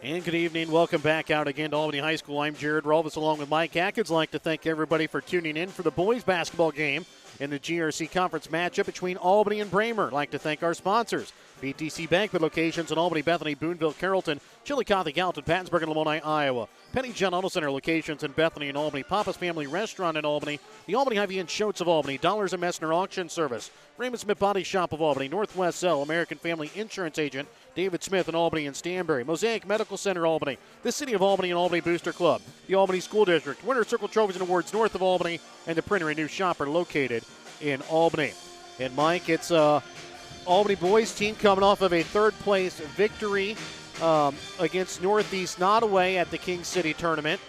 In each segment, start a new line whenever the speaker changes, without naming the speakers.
And good evening. Welcome back out again to Albany High School. I'm Jared Rolvis along with Mike Atkins. I'd like to thank everybody for tuning in for the boys basketball game in the GRC Conference matchup between Albany and Braymer. I'd like to thank our sponsors, BTC Bank with locations in Albany, Bethany, Boonville, Carrollton, Chillicothe, Gallatin, Pattonsburg, and Lamoni, Iowa. Penny John Auto Center locations in Bethany and Albany. Papa's Family Restaurant in Albany. The Albany Hy-Vee and Shoats of Albany. Dollars and Messner Auction Service. Raymond Smith Body Shop of Albany. Northwest Cell, American Family Insurance Agent David Smith in Albany and Stanberry. Mosaic Medical Center, Albany. The City of Albany and Albany Booster Club. The Albany School District. Winter Circle Trophies and Awards north of Albany. And the Printer and New Shopper located in Albany. And Mike, it's Albany boys team coming off of a third-place victory against Northeast Nottoway at the King City tournament.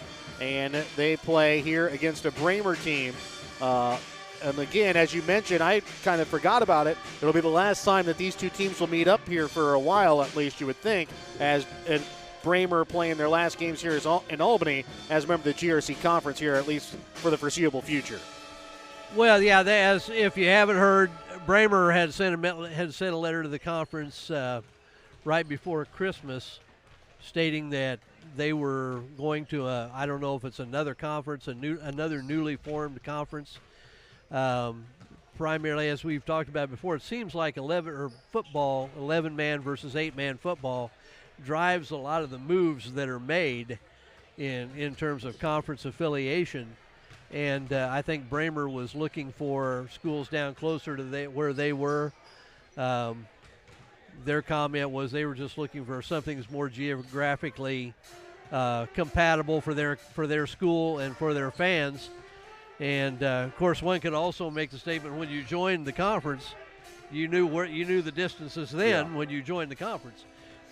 And they play here against a Braymer team. And again, as you mentioned, I kind of forgot about it. It'll be the last time that these two teams will meet up here for a while, at least you would think, as Braymer playing their last games here in Albany as a member of the GRC Conference here, at least for the foreseeable future.
Well, yeah, as if you haven't heard, Braymer had sent a letter to the conference right before Christmas stating that they were going to, I don't know if it's another conference, another newly formed conference. Primarily, as we've talked about before, it seems like 11-man versus 8-man football drives a lot of the moves that are made in terms of conference affiliation. And I think Braymer was looking for schools down closer to where they were. Their comment was they were just looking for something that's more geographically compatible for their school and for their fans. And of course, one could also make the statement: when you joined the conference, you knew the distances then when you joined the conference.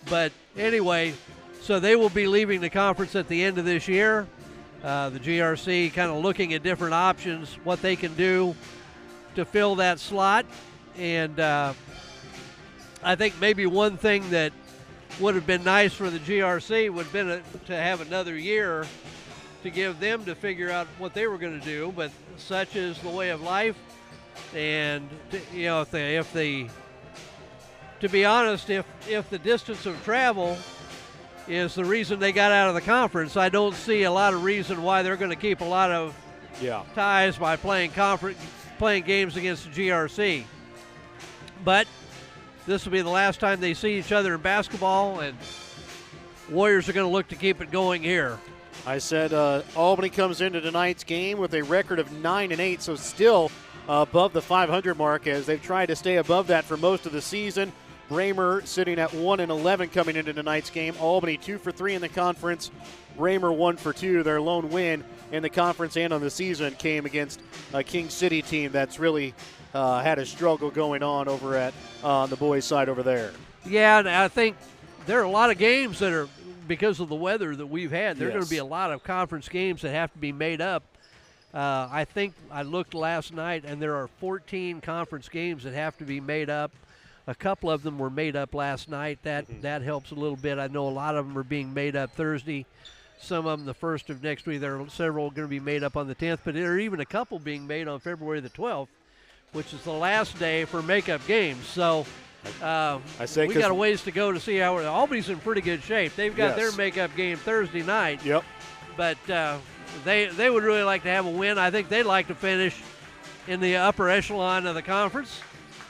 But anyway, so they will be leaving the conference at the end of this year. The GRC kind of looking at different options, what they can do to fill that slot. And I think maybe one thing that would have been nice for the GRC would have been to have another year to give them to figure out what they were going to do, but such is the way of life. And to be honest, if the distance of travel is the reason they got out of the conference, I don't see a lot of reason why they're going to keep a lot of ties by playing games against the GRC. But this will be the last time they see each other in basketball, and Warriors are going to look to keep it going here.
I said Albany comes into tonight's game with a record of 9-8, so still above the 500 mark as they've tried to stay above that for most of the season. Braymer sitting at 1-11 coming into tonight's game. Albany 2 for 3 in the conference. Braymer 1 for 2. Their lone win in the conference and on the season came against a King City team that's really had a struggle going on over at the boys' side over there.
Yeah, and I think there are a lot of games that are, because of the weather that we've had, there are going to be a lot of conference games that have to be made up. I think I looked last night, and there are 14 conference games that have to be made up. A couple of them were made up last night. That helps a little bit. I know a lot of them are being made up Thursday. Some of them the first of next week. There are several going to be made up on the 10th, but there are even a couple being made on February the 12th, which is the last day for makeup games. So we got a ways to go to see how Albany's in pretty good shape. They've got their makeup game Thursday night.
Yep.
But they would really like to have a win. I think they'd like to finish in the upper echelon of the conference,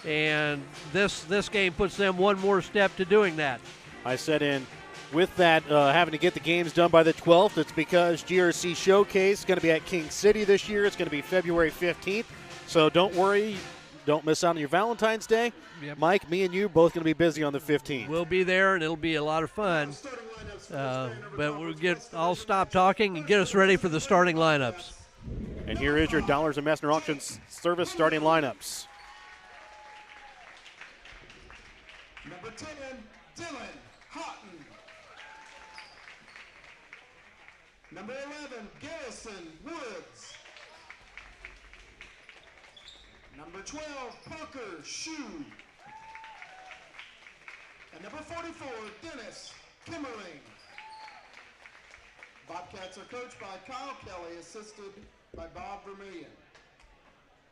and this game puts them one more step to doing that.
I said with that having to get the games done by the 12th, it's because GRC Showcase is going to be at King City this year. It's going to be February 15th. So don't worry. Don't miss out on your Valentine's Day. Yep. Mike, me and you both going to be busy on the 15th.
We'll be there, and it'll be a lot of fun. But I'll stop talking and get us ready for the starting lineups.
And here is your Dollars and Messner Auction Service starting lineups.
Number 10, Dylan Houghton. Number 11, Garrison Woods. Number 12, Parker Shue. And number 44, Dennis Kimmerling. Bobcats are coached by Kyle Kelly, assisted by Bob Vermillion.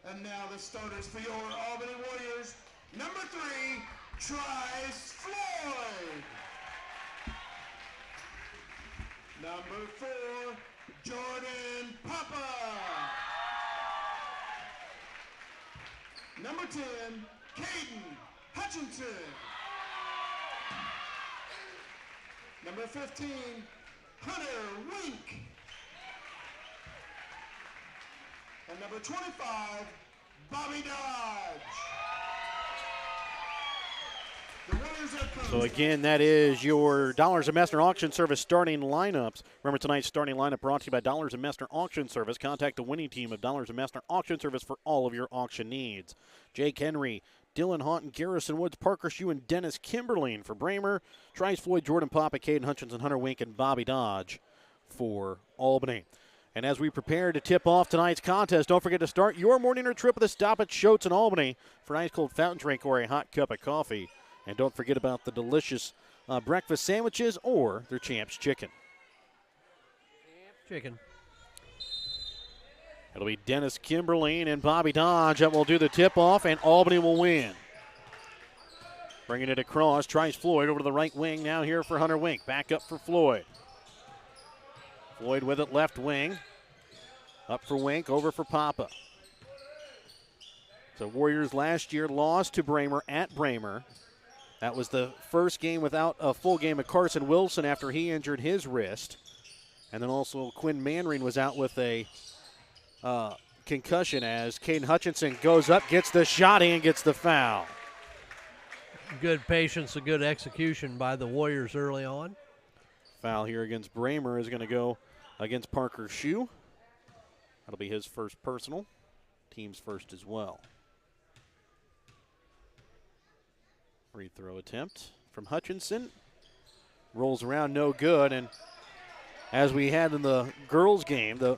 And now the starters for your Albany Warriors. Number 3, Trice Floyd. Number 4, Jordan Papa. Number 10, Caden Hutchinson. Number 15, Hunter Wink. And number 25, Bobby Dodge. The Warriors have come.
So again, that is your Dollars and Messner Auction Service starting lineups. Remember, tonight's starting lineup brought to you by Dollars and Messner Auction Service. Contact the winning team of Dollars and Messner Auction Service for all of your auction needs. Jake Henry, Dylan Houghton, Garrison Woods, Parker Shue, and Dennis Kimberlin for Braymer. Trice Floyd, Jordan Papa, Caden Hutchinson, Hunter Wink, and Bobby Dodge for Albany. And as we prepare to tip off tonight's contest, don't forget to start your morning or trip with a stop at Shoats in Albany for an ice-cold fountain drink or a hot cup of coffee. And don't forget about the delicious breakfast sandwiches or their Champs Chicken.
Chicken.
It'll be Dennis Kimberlin and Bobby Dodge that will do the tip-off, and Albany will win. Bringing it across, tries Floyd over to the right wing now here for Hunter Wink. Back up for Floyd. Floyd with it left wing. Up for Wink, over for Papa. The Warriors last year lost to Braymer at Braymer. That was the first game without a full game of Carson Wilson after he injured his wrist. And then also Quinn Manring was out with a concussion as Caden Hutchinson goes up, gets the shot, and gets the foul.
Good patience, a good execution by the Warriors early on.
Foul here against Braymer is going to go against Parker Shue. That'll be his first personal, team's first as well. Free throw attempt from Hutchinson. Rolls around, no good. And as we had in the girls' game, the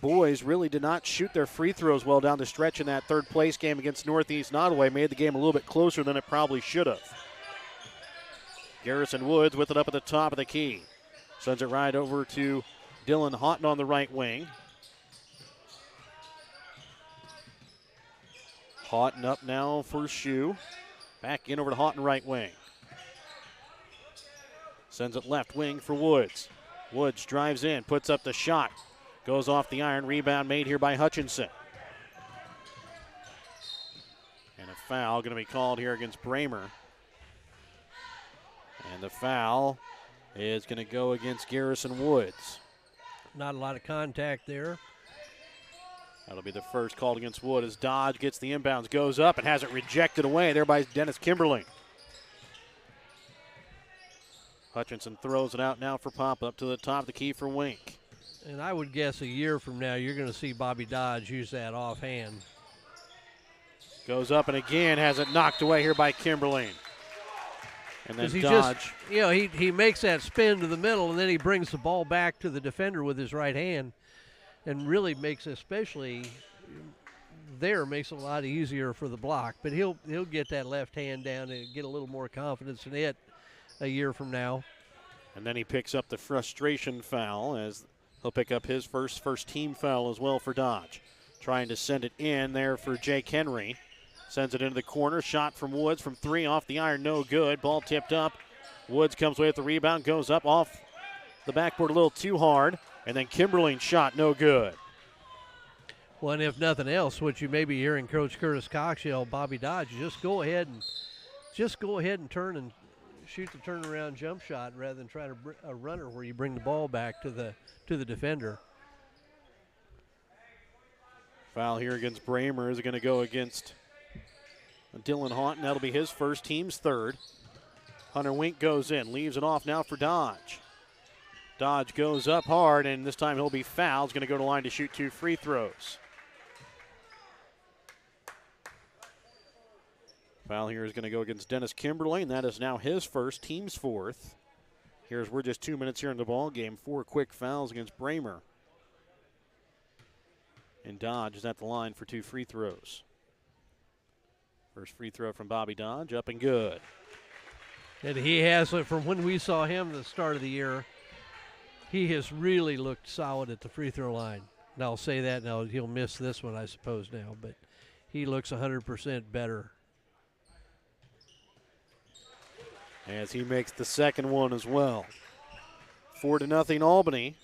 boys really did not shoot their free throws well down the stretch in that third place game against Northeast Nottoway. Made the game a little bit closer than it probably should have. Garrison Woods with it up at the top of the key. Sends it right over to Dylan Houghton on the right wing. Houghton up now for Shue. Back in over to Houghton right wing. Sends it left wing for Woods. Woods drives in, puts up the shot. Goes off the iron. Rebound made here by Hutchinson. And a foul going to be called here against Braymer. And the foul is going to go against Garrison Woods.
Not a lot of contact there.
That'll be the first called against Wood as Dodge gets the inbounds, goes up and has it rejected away there by Dennis Kimberlin. Hutchinson throws it out now for Papa up to the top of the key for Wink.
And I would guess a year from now you're going to see Bobby Dodge use that offhand.
Goes up and again has it knocked away here by Kimberlin. And then Dodge.
He makes that spin to the middle and then he brings the ball back to the defender with his right hand. And really makes, especially there, makes it a lot easier for the block. But he'll get that left hand down and get a little more confidence in it a year from now.
And then he picks up the frustration foul as he'll pick up his first team foul as well for Dodge. Trying to send it in there for Jake Henry. Sends it into the corner. Shot from Woods from three off the iron, no good. Ball tipped up. Woods comes away with the rebound, goes up off the backboard a little too hard. And then Kimberlin's shot, no good.
Well, and if nothing else, what you may be hearing Coach Curtis Cox yell, Bobby Dodge, just go ahead and turn and shoot the turnaround jump shot rather than try to a runner where you bring the ball back to the defender.
Foul here against Braymer is going to go against Dylan Houghton. That'll be his first, team's third. Hunter Wink goes in, leaves it off now for Dodge. Dodge goes up hard, and this time he'll be fouled. He's going to go to the line to shoot 2 free throws. Foul here is going to go against Dennis Kimberlin. That is now his first, team's fourth. We're just 2 minutes here in the ball game. 4 quick fouls against Braymer. And Dodge is at the line for 2 free throws. First free throw from Bobby Dodge, up and good.
And he has, from when we saw him at the start of the year, he has really looked solid at the free throw line. And I'll say that now. He'll miss this one, I suppose, now. But he looks 100% better.
As he makes the second one as well. 4-0 Albany.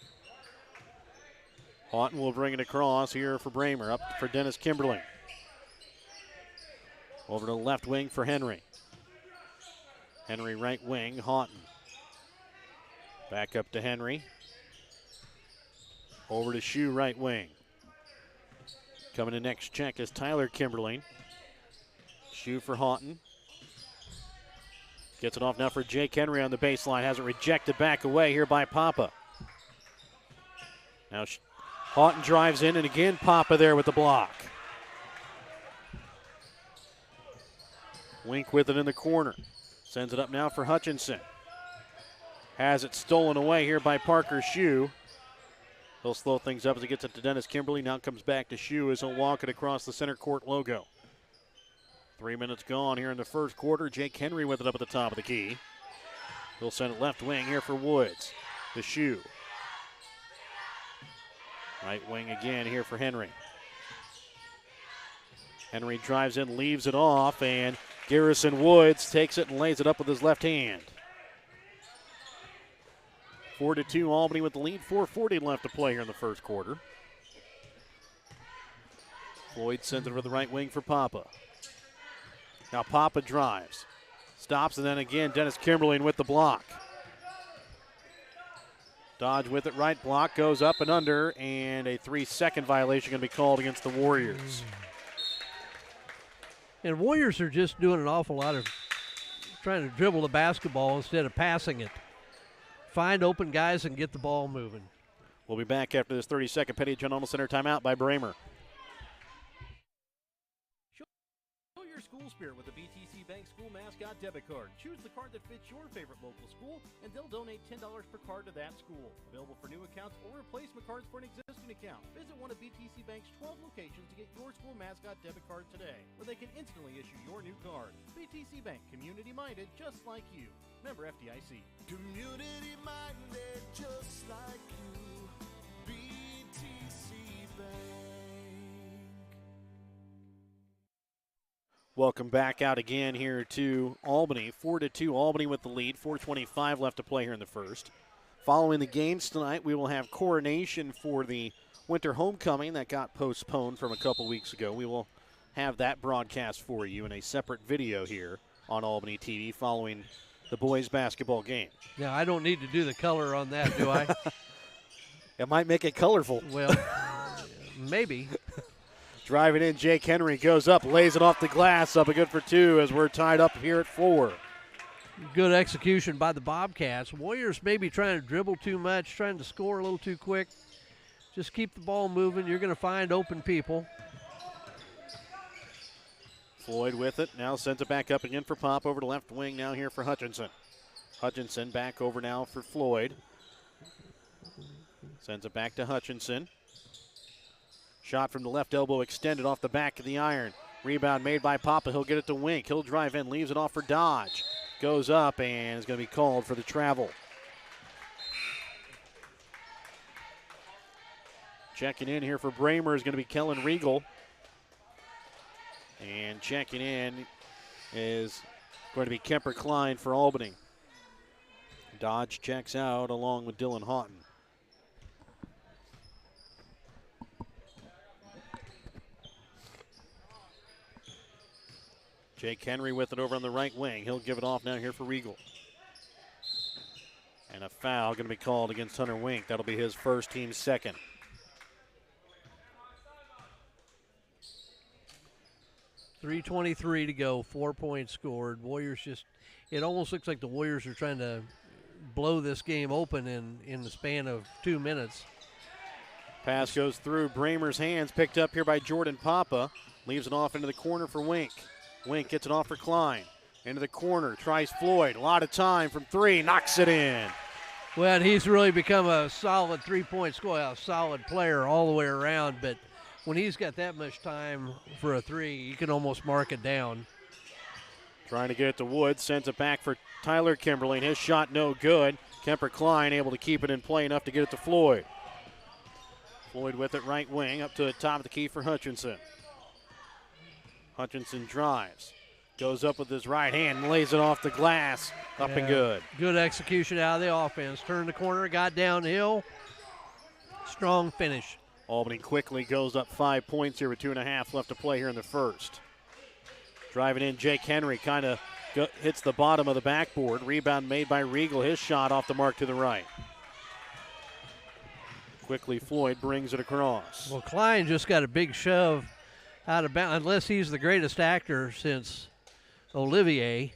Houghton will bring it across here for Braymer. Up for Dennis Kimberling. Over to the left wing for Henry. Henry right wing, Houghton. Back up to Henry. Over to Shue right wing. Coming in next check is Tyler Kimberling. Shue for Houghton. Gets it off now for Jake Henry on the baseline. Has it rejected back away here by Papa. Now Houghton drives in, and again Papa there with the block. Wink with it in the corner. Sends it up now for Hutchinson. Has it stolen away here by Parker Shue. He'll slow things up as he gets it to Dennis Kimberling. Now comes back to Shue as he'll walk it across the center court logo. 3 minutes gone here in the first quarter. Jake Henry with it up at the top of the key. He'll send it left wing here for Woods. To Shue. Right wing again here for Henry. Henry drives in, leaves it off, and Garrison Woods takes it and lays it up with his left hand. 4-2 Albany with the lead. 4:40 left to play here in the first quarter. Floyd sends it over the right wing for Papa. Now Papa drives. Stops, and then again Dennis Kimberling with the block. Dodge with it, right block, goes up and under, and a 3-second violation going to be called against the Warriors.
And Warriors are just doing an awful lot of trying to dribble the basketball instead of passing it. Find open guys and get the ball moving.
We'll be back after this 30-second Petty General Center timeout by Braymer.
Show your school spirit with the BTC Bank School Mascot Debit Card. Choose the card that fits your favorite local school, and they'll donate $10 per card to that school. Available for new accounts or replacement cards for an existing account. Visit one of BTC Bank's 12 locations to get your school mascot debit card today, where they can instantly issue your new card. BTC Bank, community-minded, just like you. Member FDIC.
Community-minded, just like you. BTC Bank.
Welcome back out again here to Albany. 4-2 Albany with the lead. 4:25 left to play here in the first. Following the games tonight, we will have coronation for the winter homecoming that got postponed from a couple weeks ago. We will have that broadcast for you in a separate video here on Albany TV following the boys basketball game.
Now, I don't need to do the color on that, do I?
It might make it colorful.
Well, maybe.
Driving in, Jake Henry goes up, lays it off the glass, up a good for two as we're tied up here at 4.
Good execution by the Bobcats. Warriors maybe trying to dribble too much, trying to score a little too quick. Just keep the ball moving. You're going to find open people.
Floyd with it, now sends it back up again for Pop, over to left wing now here for Hutchinson. Hutchinson back over now for Floyd. Sends it back to Hutchinson. Shot from the left elbow extended off the back of the iron. Rebound made by Papa. He'll get it to Wink. He'll drive in, leaves it off for Dodge. Goes up and is going to be called for the travel. Checking in here for Braymer is going to be Kellen Riegel. And checking in is going to be Kemper Klein for Albany. Dodge checks out along with Dylan Houghton. Jake Henry with it over on the right wing. He'll give it off now here for Riegel. And a foul going to be called against Hunter Wink. That'll be his first, team's second.
.323 to go, 4 points scored. Warriors just, it almost looks like the Warriors are trying to blow this game open in the span of 2 minutes.
Pass goes through Braymer's hands, picked up here by Jordan Papa. Leaves it off into the corner for Wink. Wink gets it off for Klein. Into the corner, tries Floyd. A lot of time from 3, knocks it in.
Well, he's really become a solid 3-point scorer, a solid player all the way around, but when he's got that much time for a 3, you can almost mark it down.
Trying to get it to Woods, sends it back for Tyler Kimberling. His shot no good. Kemper Klein able to keep it in play enough to get it to Floyd. Floyd with it right wing, up to the top of the key for Hutchinson. Hutchinson drives. Goes up with his right hand and lays it off the glass. Up and good.
Good execution out of the offense. Turned the corner, got downhill. Strong finish.
Albany quickly goes up 5 points here with 2.5 left to play here in the first. Driving in, Jake Henry kind of hits the bottom of the backboard. Rebound made by Regal. His shot off the mark to the right. Quickly, Floyd brings it across.
Well, Klein just got a big shove out of bounds, unless he's the greatest actor since Olivier.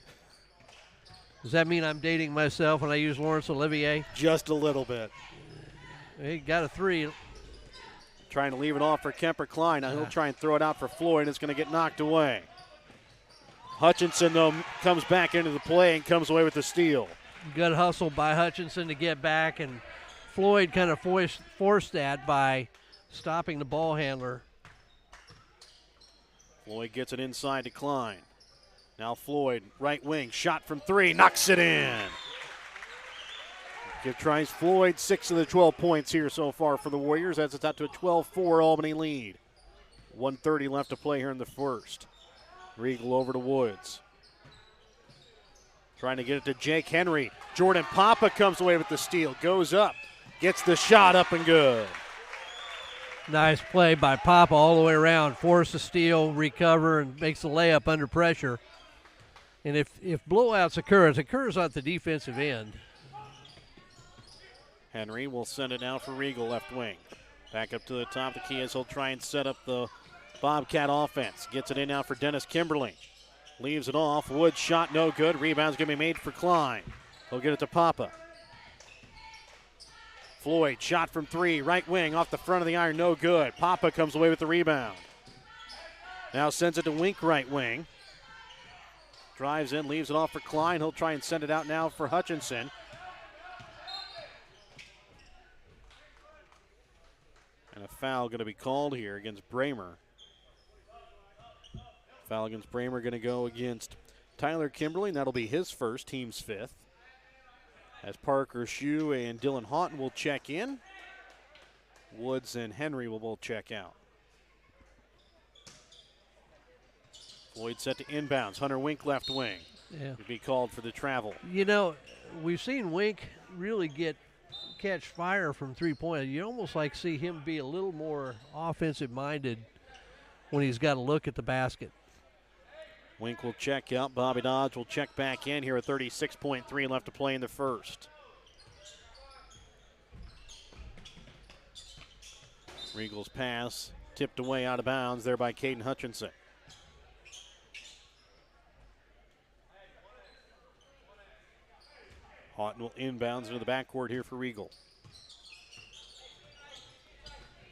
Does that mean I'm dating myself when I use Laurence Olivier?
Just a little bit.
He got a three.
Trying to leave it off for Kemper Klein. Now he'll try and throw it out for Floyd. It's going to get knocked away. Hutchinson, though, comes back into the play and comes away with the steal.
Good hustle by Hutchinson to get back, and Floyd kind of forced that by stopping the ball handler.
Floyd gets it inside to Klein. Now Floyd, right wing, shot from 3, knocks it in. Tries Floyd 6 of the 12 points here so far for the Warriors as it's out to a 12-4 Albany lead. 1:30 left to play here in the first. Regal over to Woods. Trying to get it to Jake Henry. Jordan Papa comes away with the steal, goes up, gets the shot up and good.
Nice play by Papa all the way around. Force the steal, recover, and makes the layup under pressure. And if blowouts occur, it occurs at the defensive end.
Henry will send it now for Regal, left wing. Back up to the top. The key is he'll try and set up the Bobcat offense. Gets it in now for Dennis Kimberly. Leaves it off. Woods shot no good. Rebound's going to be made for Klein. He'll get it to Papa. Floyd shot from 3. Right wing off the front of the iron. No good. Papa comes away with the rebound. Now sends it to Wink, right wing. Drives in, leaves it off for Klein. He'll try and send it out now for Hutchinson. And a foul going to be called here against Braymer. Foul against Braymer going to go against Tyler Kimberly, and that'll be his first, team's 5th. As Parker Shue and Dylan Houghton will check in. Woods and Henry will both check out. Floyd set to inbounds. Hunter Wink left wing.
Yeah.
He'll be called for the travel.
You know, we've seen Wink really catch fire from three-point. You almost like see him be a little more offensive-minded when he's got to look at the basket.
Wink will check out. Bobby Dodge will check back in here at 36.3 left to play in the first. Regal's pass tipped away out of bounds there by Caden Hutchinson. Houghton will inbounds into the backcourt here for Regal.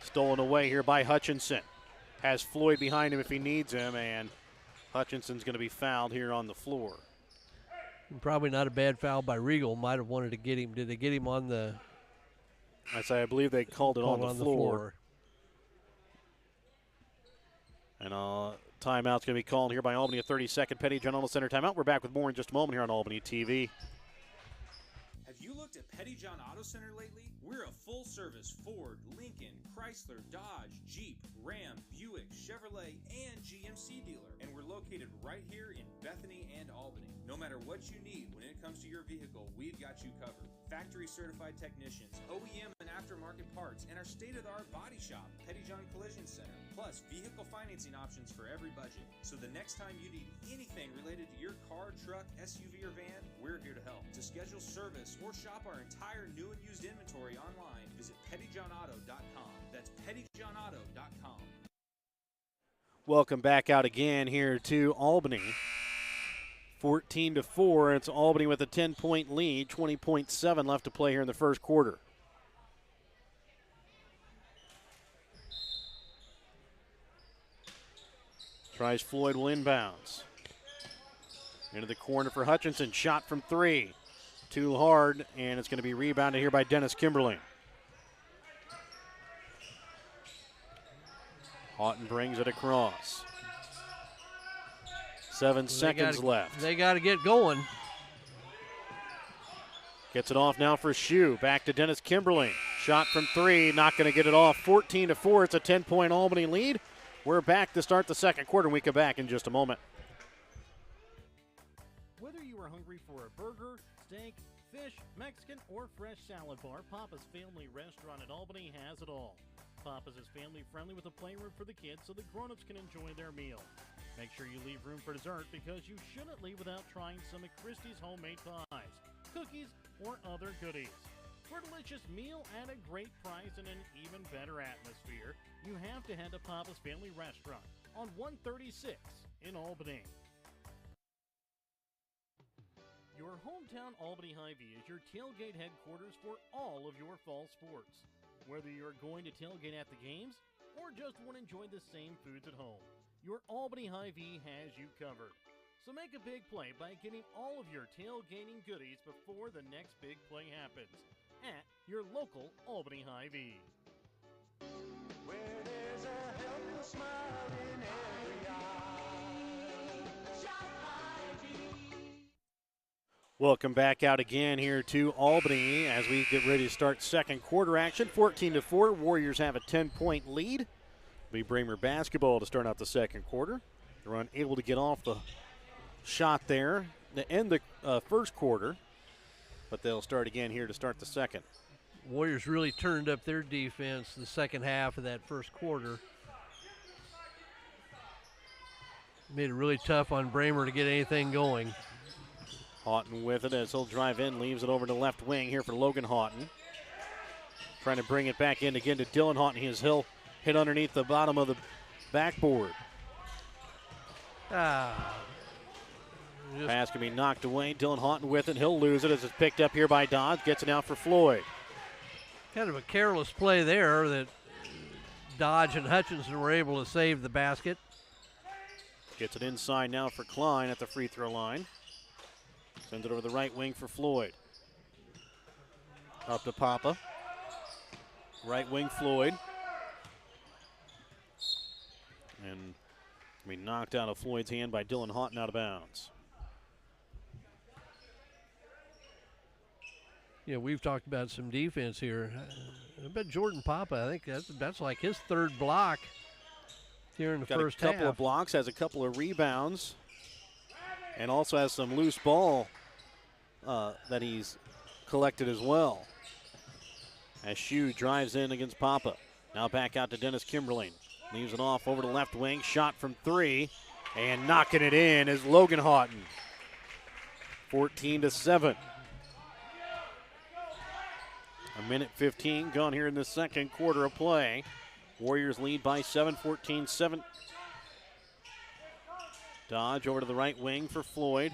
Stolen away here by Hutchinson. Has Floyd behind him if he needs him, and Hutchinson's going to be fouled here on the floor.
Probably not a bad foul by Regal. Might have wanted to get him. Did they get him on the?
I believe they called it on the floor. And timeout's going to be called here by Albany. A 30-second Petty John Center timeout. We're back with more in just a moment here on Albany TV.
Have you looked at Petty John Auto Center lately? We're a full-service Ford, Lincoln, Chrysler, Dodge, Jeep, Ram, Buick, Chevrolet, and GMC dealer. And we're located right here in Bethany and Albany. No matter what you need when it comes to your vehicle, we've got you covered. Factory-certified technicians, OEM and aftermarket parts, and our state-of-the-art body shop, Petty John Collision Center. Plus, vehicle financing options for every budget. So the next time you need anything related to your car, truck, SUV, or van, we're here to help. To schedule service or shop our entire new and used inventory online, visit pettyjohnauto.com. That's pettyjohnauto.com.
Welcome back out again here to Albany. 14-4. It's Albany with a 10-point lead. 20.7 left to play here in the first quarter. Tries Floyd, will inbounds. Into the corner for Hutchinson. Shot from 3. Too hard, and it's going to be rebounded here by Dennis Kimberly. Houghton brings it across. 7 seconds left.
They got to get going.
Gets it off now for Shue. Back to Dennis Kimberly. Shot from 3, not going to get it off. 14-4. It's a 10-point Albany lead. We're back to start the second quarter. We come back in just a moment.
are hungry for a burger, steak, fish, Mexican, or fresh salad bar, Papa's Family Restaurant in Albany has it all. Papa's is family friendly with a playroom for the kids so the grown-ups can enjoy their meal. Make sure you leave room for dessert because you shouldn't leave without trying some of Christie's homemade pies, cookies, or other goodies. For a delicious meal at a great price and an even better atmosphere, you have to head to Papa's Family Restaurant on 136 in Albany. Your hometown Albany Hy-Vee is your tailgate headquarters for all of your fall sports. Whether you're going to tailgate at the games or just want to enjoy the same foods at home, your Albany Hy-Vee has you covered. So make a big play by getting all of your tailgating goodies before the next big play happens at your local Albany Hy-Vee.
Where there's a helpful smile in every eye. Shop Hy-Vee.
Welcome back out again here to Albany as we get ready to start second quarter action. 14-4, Warriors have a 10-point lead. It'll be Braymer basketball to start out the second quarter. They're unable to get off the shot there to end the first quarter, but they'll start again here to start the second.
Warriors really turned up their defense the second half of that first quarter. Made it really tough on Braymer to get anything going.
Houghton with it as he'll drive in, leaves it over to left wing here for Logan Houghton. Trying to bring it back in again to Dylan Houghton. He'll hit underneath the bottom of the backboard. Pass can be knocked away. Dylan Houghton with it. He'll lose it as it's picked up here by Dodge. Gets it out for Floyd.
Kind of a careless play there that Dodge and Hutchinson were able to save the basket.
Gets it inside now for Klein at the free throw line. Sends it over the right wing for Floyd. Up to Papa. Right wing Floyd. And be knocked out of Floyd's hand by Dylan Houghton out of bounds.
Yeah, we've talked about some defense here. I bet Jordan Papa, I think that's like his third block here in the first half.
Got a couple of blocks, has a couple of rebounds, and also has some loose ball that he's collected as well. As Shue drives in against Papa. Now back out to Dennis Kimberling. Leaves it off over to left wing. Shot from three. And knocking it in is Logan Houghton. 14-7. A minute 15 gone here in the second quarter of play. Warriors lead by 7, 14-7. Dodge over to the right wing for Floyd.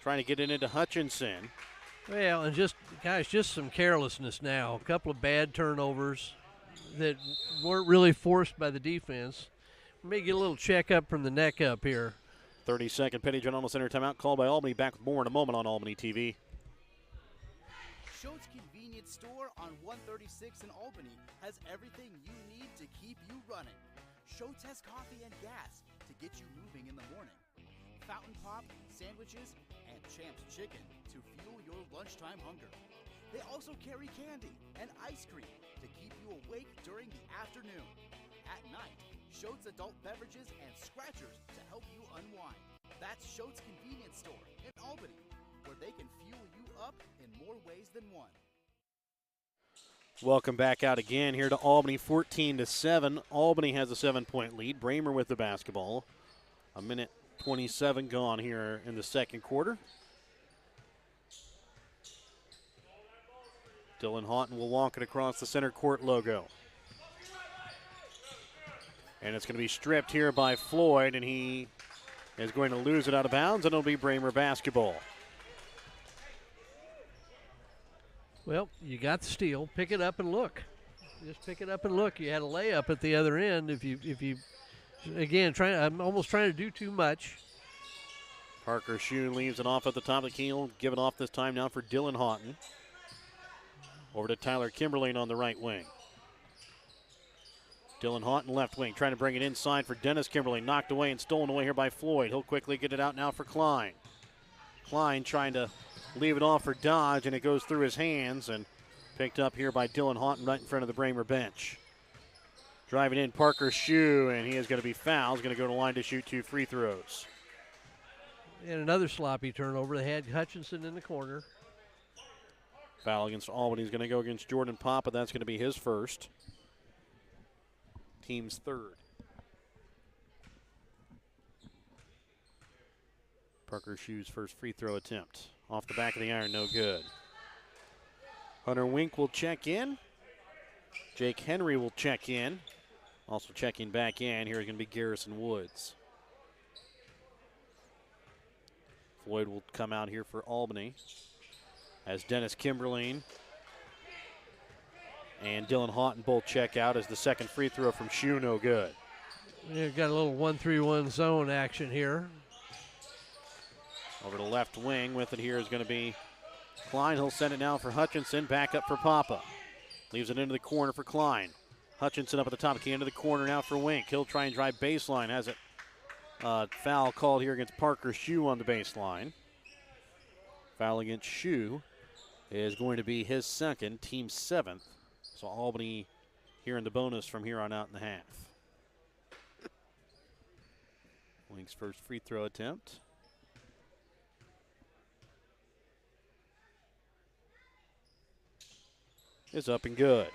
Trying to get it into Hutchinson.
Well, and just some carelessness now. A couple of bad turnovers that weren't really forced by the defense. We may get a little checkup from the neck up here.
30-second Petty John Almost Center timeout called by Albany. Back with more in a moment on Albany TV.
Schultz Convenience Store on 136 in Albany has everything you need to keep you running. Schultz has coffee and gas to get you moving in the morning. Fountain Pop, sandwiches, and Champ's Chicken to fuel your lunchtime hunger. They also carry candy and ice cream to keep you awake during the afternoon. At night, Schultz adult beverages and scratchers to help you unwind. That's Schultz Convenience Store in Albany, where they can fuel you up in more ways than one.
Welcome back out again here to Albany, 14-7. Albany has a 7-point lead. Braymer with the basketball. A minute 27 gone here in the second quarter. Dylan Houghton will walk it across the center court logo. And it's going to be stripped here by Floyd, and he is going to lose it out of bounds, and it'll be Braymer basketball.
Well, you got the steal. Pick it up and look. Just pick it up and look. You had a layup at the other end. If you again, I'm almost trying to do too much.
Parker Shue leaves it off at the top of the key. He'll give it off this time now for Dylan Houghton. Over to Tyler Kimberling on the right wing. Dylan Houghton left wing, trying to bring it inside for Dennis Kimberling. Knocked away and stolen away here by Floyd. He'll quickly get it out now for Klein. Klein trying to leave it off for Dodge, and it goes through his hands and picked up here by Dylan Houghton right in front of the Braymer bench. Driving in Parker Shue, and he is going to be fouled. He's going to go to the line to shoot 2 free throws.
And another sloppy turnover. They had Hutchinson in the corner.
Foul against Albany is going to go against Jordan Papa. That's going to be his first. Team's third. Parker Shue's first free throw attempt. Off the back of the iron, no good. Hunter Wink will check in. Jake Henry will check in. Also checking back in, here is going to be Garrison Woods. Floyd will come out here for Albany as Dennis Kimberline and Dylan Houghton both check out as the second free throw from Shue, no good.
We've got a little 1-3-1 zone action here.
Over the left wing with it here is going to be Klein. He'll send it now for Hutchinson. Back up for Papa. Leaves it into the corner for Klein. Hutchinson up at the top, key into the corner now for Wink. He'll try and drive baseline. Has it foul called here against Parker Shue on the baseline. Foul against Shue is going to be his second, team seventh. So Albany here in the bonus from here on out in the half. Wink's first free throw attempt. Is up and good.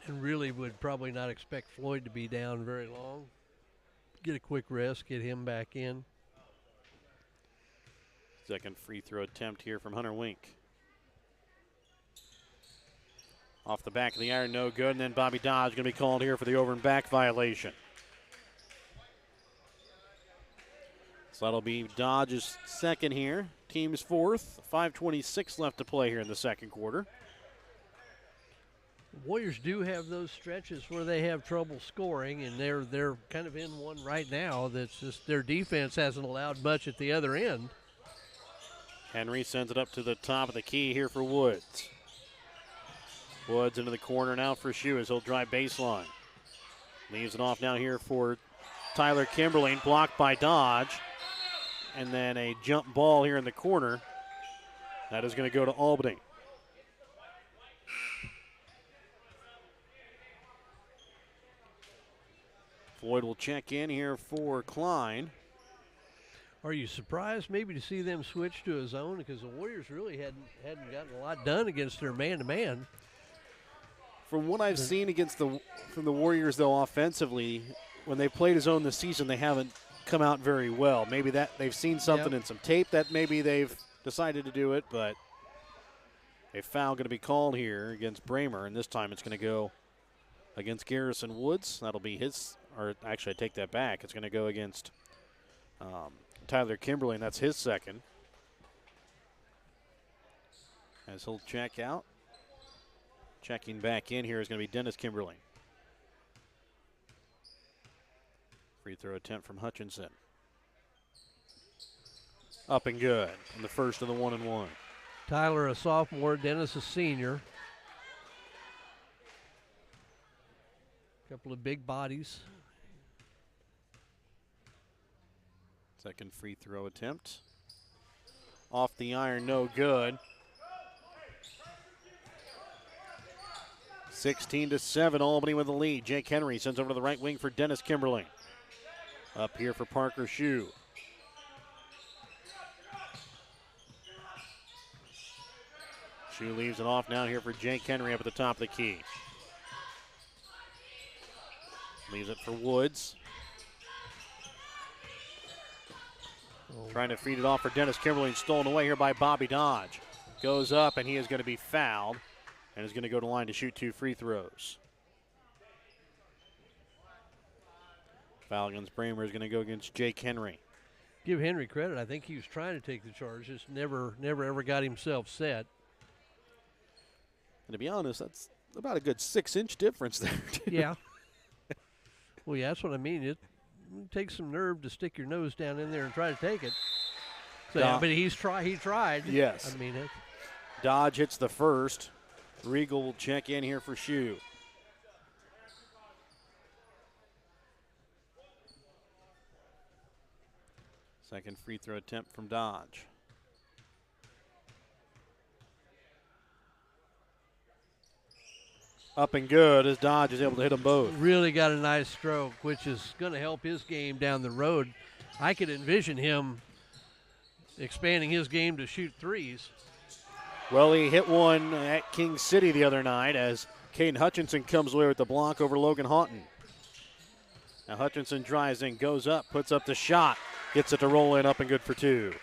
And really would probably not expect Floyd to be down very long. Get a quick rest, get him back in.
Second free throw attempt here from Hunter Wink. Off the back of the iron, no good. And then Bobby Dodge going to be called here for the over and back violation. So that'll be Dodge's second here. Team's fourth. 5:26 left to play here in the second quarter.
Warriors do have those stretches where they have trouble scoring, and they're kind of in one right now. That's just their defense hasn't allowed much at the other end.
Henry sends it up to the top of the key here for Woods. Woods into the corner now for Shue as he'll drive baseline. Leaves it off now here for Tyler Kimberling, blocked by Dodge. And then a jump ball here in the corner. That is going to go to Albany. Floyd will check in here for Klein.
Are you surprised maybe to see them switch to a zone? Because the Warriors really hadn't gotten a lot done against their man-to-man.
From what I've seen from the Warriors, though, offensively, when they played a zone this season, they haven't come out very well. Maybe that they've seen something in some tape that maybe they've decided to do it, but a foul going to be called here against Braymer, and this time it's going to go against Garrison Woods. That'll be his, or actually I take that back. It's going to go against Tyler Kimberling, and that's his second. As he'll check out. Checking back in here is going to be Dennis Kimberling. Free throw attempt from Hutchinson. Up and good on the first of the 1-and-1.
Tyler, a sophomore, Dennis, a senior. Couple of big bodies.
Second free throw attempt. Off the iron, no good. 16-7, Albany with the lead. Jake Henry sends over to the right wing for Dennis Kimberling. Up here for Parker Shue. Shue leaves it off now here for Jake Henry up at the top of the key. Leaves it for Woods. Trying to feed it off for Dennis Kimberling. Stolen away here by Bobby Dodge. Goes up, and he is going to be fouled and is going to go to line to shoot 2 free throws. Foul against Braymer is going to go against Jake Henry.
Give Henry credit. I think he was trying to take the charge, just never ever got himself set.
And to be honest, that's about a good 6-inch difference there.
Yeah. Well, yeah, that's what I mean. It takes some nerve to stick your nose down in there and try to take it. So, yeah, but he tried.
Yes.
I mean it.
Dodge hits the first. Regal will check in here for Shue. Second free throw attempt from Dodge. Up and good as Dodge is able to hit them both.
Really got a nice stroke, which is going to help his game down the road. I could envision him expanding his game to shoot threes.
Well, he hit one at King City the other night as Caden Hutchinson comes away with the block over Logan Houghton. Now Hutchinson drives in, goes up, puts up the shot, gets it to roll in, up and good for two.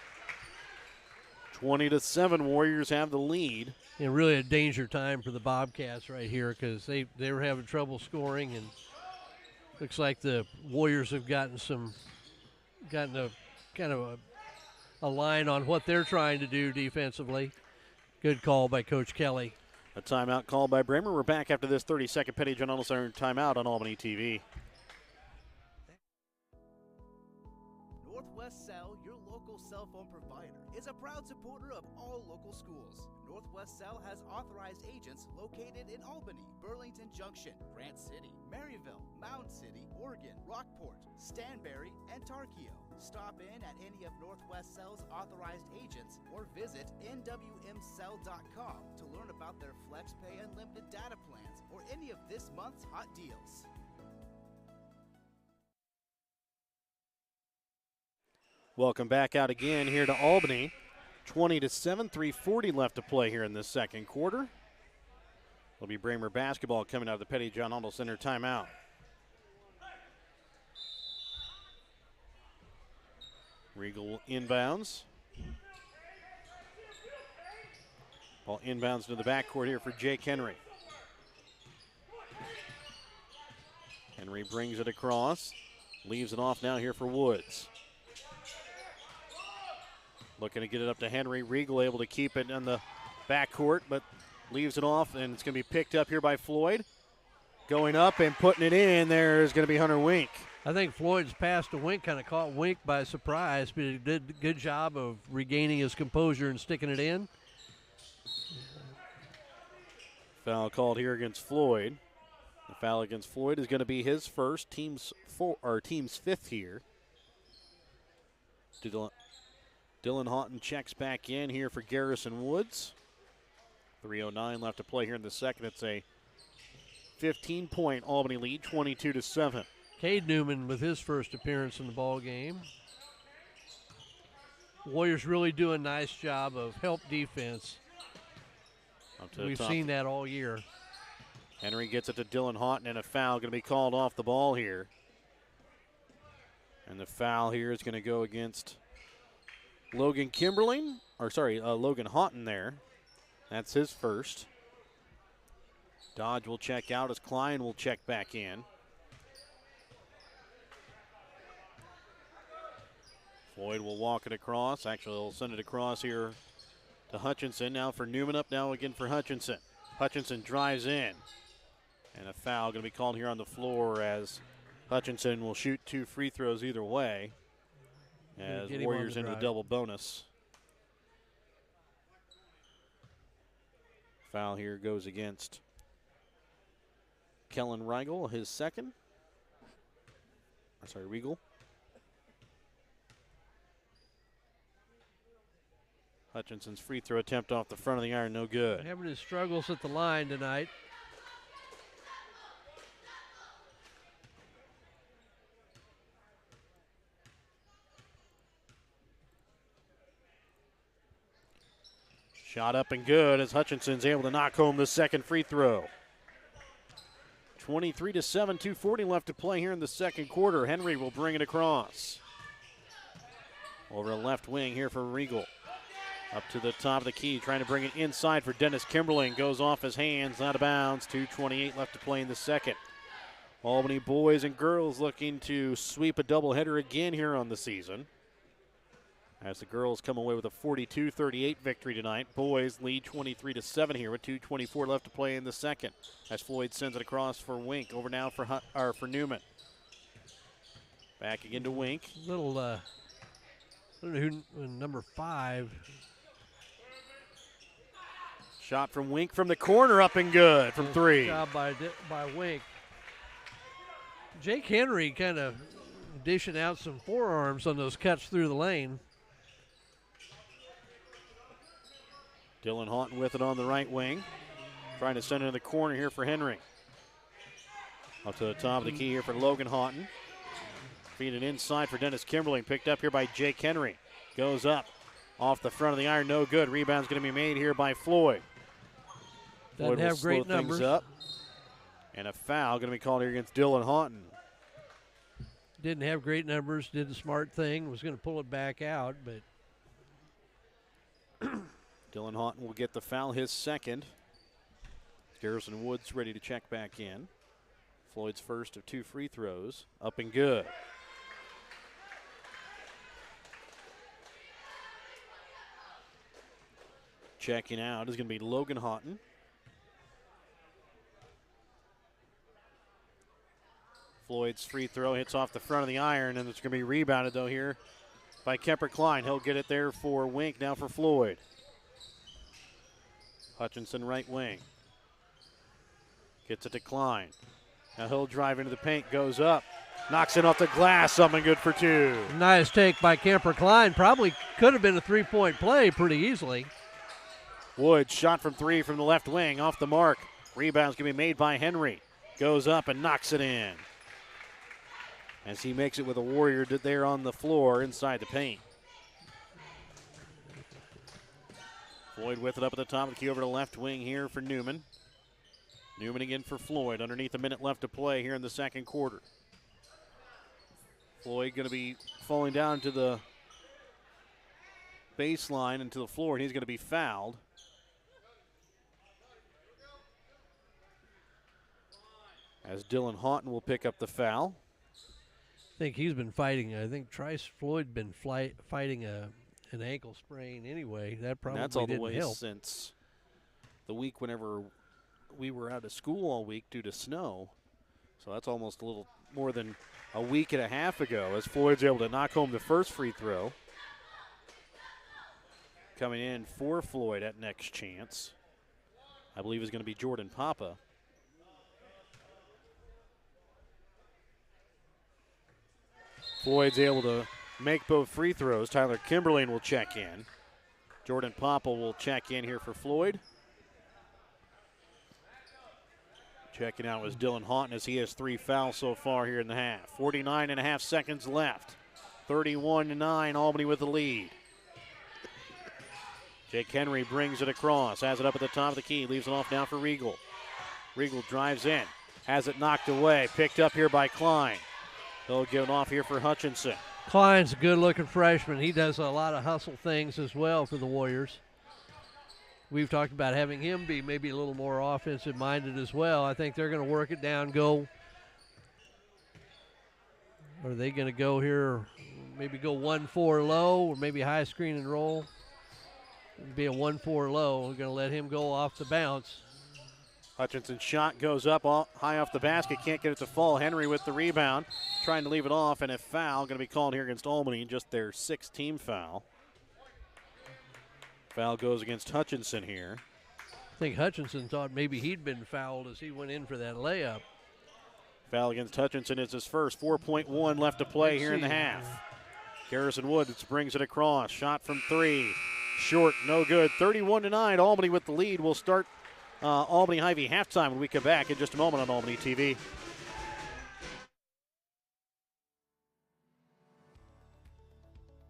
20-7, Warriors have the lead.
And really a danger time for the Bobcats right here because they were having trouble scoring, and looks like the Warriors have gotten a kind of a line on what they're trying to do defensively. Good call by Coach Kelly.
A timeout called by Braymer. We're back after this 30-second Petty John Center timeout on Albany TV.
Northwest Cell, your local cell phone provider, is a proud supporter of all local schools. Northwest Cell has authorized agents located in Albany, Burlington Junction, Grant City, Maryville, Mound City, Oregon, Rockport, Stanberry, and Tarkio. Stop in at any of Northwest Cell's authorized agents or visit nwmcell.com to learn about their FlexPay unlimited data plans or any of this month's hot deals.
Welcome back out again here to Albany. 20-7, 3:40 left to play here in this second quarter. Will be Braymer basketball coming out of the Petty John Arnold Center timeout. Regal inbounds. Ball inbounds to the backcourt here for Jake Henry. Henry brings it across. Leaves it off now here for Woods. Looking to get it up to Henry. Regal able to keep it in the backcourt, but leaves it off, and it's going to be picked up here by Floyd. Going up and putting it in, there's going to be Hunter Wink.
I think Floyd's pass to Wink kind of caught Wink by surprise, but he did a good job of regaining his composure and sticking it in.
Foul called here against Floyd. The foul against Floyd is going to be his first, team's fifth here. Dylan Houghton checks back in here for Garrison Woods. 3:09 left to play here in the second. It's a 15-point Albany lead, 22-7.
Cade Newman with his first appearance in the ball game. Warriors really do a nice job of help defense. We've seen that all year.
Henry gets it to Dylan Houghton, and a foul going to be called off the ball here. And the foul here is going to go against Logan Houghton there. That's his first. Dodge will check out as Klein will check back in. Floyd will walk it across. Actually, he'll send it across here to Hutchinson. Now for Newman, up now again for Hutchinson. Hutchinson drives in. And a foul going to be called here on the floor as Hutchinson will shoot 2 free throws either way. As Warriors into the double bonus. Foul here goes against Kellen Regal, his second. Regal. Hutchinson's free throw attempt off the front of the iron, no good.
Having his struggles at the line tonight.
Shot up and good as Hutchinson's able to knock home the second free throw. 23-7, 2:40 left to play here in the second quarter. Henry will bring it across. Over the left wing here for Regal. Up to the top of the key, trying to bring it inside for Dennis Kimberling. Goes off his hands, out of bounds. 2:28 left to play in the second. Albany boys and girls looking to sweep a doubleheader again here on the season. As the girls come away with a 42-38 victory tonight. Boys lead 23-7 here with 2:24 left to play in the second. As Floyd sends it across for Wink. Over now for Newman. Back again to Wink.
I don't know who number 5.
Shot from Wink from the corner, up and good from 3.
Good job by Wink. Jake Henry kind of dishing out some forearms on those cuts through the lane.
Dylan Houghton with it on the right wing. Trying to send it in the corner here for Henry. Up to the top of the key here for Logan Houghton. Feed it inside for Dennis Kimberly. Picked up here by Jake Henry. Goes up. Off the front of the iron, no good. Rebound's going to be made here by Floyd.
Doesn't have great numbers.
Up. And a foul going to be called here against Dylan Houghton.
Didn't have great numbers, did the smart thing, was going to pull it back out, but.
Dylan Houghton will get the foul, his second. Garrison Woods ready to check back in. Floyd's first of 2 free throws. Up and good. Checking out is going to be Logan Houghton. Floyd's free throw hits off the front of the iron, and it's going to be rebounded, though, here by Kemper Klein. He'll get it there for Wink, now for Floyd. Hutchinson right wing. Gets it to Klein. Now he'll drive into the paint, goes up, knocks it off the glass, something good for 2.
Nice take by Kemper Klein. Probably could have been a 3-point play pretty easily.
Woods shot from 3 from the left wing, off the mark. Rebound's going to be made by Henry. Goes up and knocks it in. As he makes it with a Warrior there on the floor inside the paint. Floyd with it up at the top of the key over to left wing here for Newman. Newman again for Floyd. Underneath a minute left to play here in the second quarter. Floyd going to be falling down to the baseline and to the floor, and he's going to be fouled. As Dylan Houghton will pick up the foul.
I think he's been fighting. I think Trice Floyd been fighting an ankle sprain anyway. That probably
that's all the way
help.
Since the week whenever we were out of school all week due to snow. So that's almost a little more than a week and a half ago as Floyd's able to knock home the first free throw. Coming in for Floyd at next chance, I believe, is going to be Jordan Papa. Floyd's able to make both free throws. Tyler Kimberlin will check in. Jordan Papa will check in here for Floyd. Checking out was Dylan Houghton as he has 3 fouls so far here in the half. 49.5 seconds left. 31-9, Albany with the lead. Jake Henry brings it across, has it up at the top of the key, leaves it off now for Riegel. Riegel drives in, has it knocked away, picked up here by Klein. He'll give it off here for Hutchinson.
Klein's a good-looking freshman. He does a lot of hustle things as well for the Warriors. We've talked about having him be maybe a little more offensive-minded as well. I think they're going to work it down, go. Are they going to go here, maybe go 1-4 low or maybe high screen and roll? It'd be a 1-4 low. We're going to let him go off the bounce.
Hutchinson's shot goes up high off the basket. Can't get it to fall. Henry with the rebound. Trying to leave it off, and a foul going to be called here against Albany. Just their 6th team foul. Foul goes against Hutchinson here.
I think Hutchinson thought maybe he'd been fouled as he went in for that layup.
Foul against Hutchinson is his first. 4.1 left to play here in the half. Garrison Woods brings it across. Shot from 3. Short, no good. 31-9. Albany with the lead. We'll start Albany Hy-Vee halftime when we come back in just a moment on Albany TV.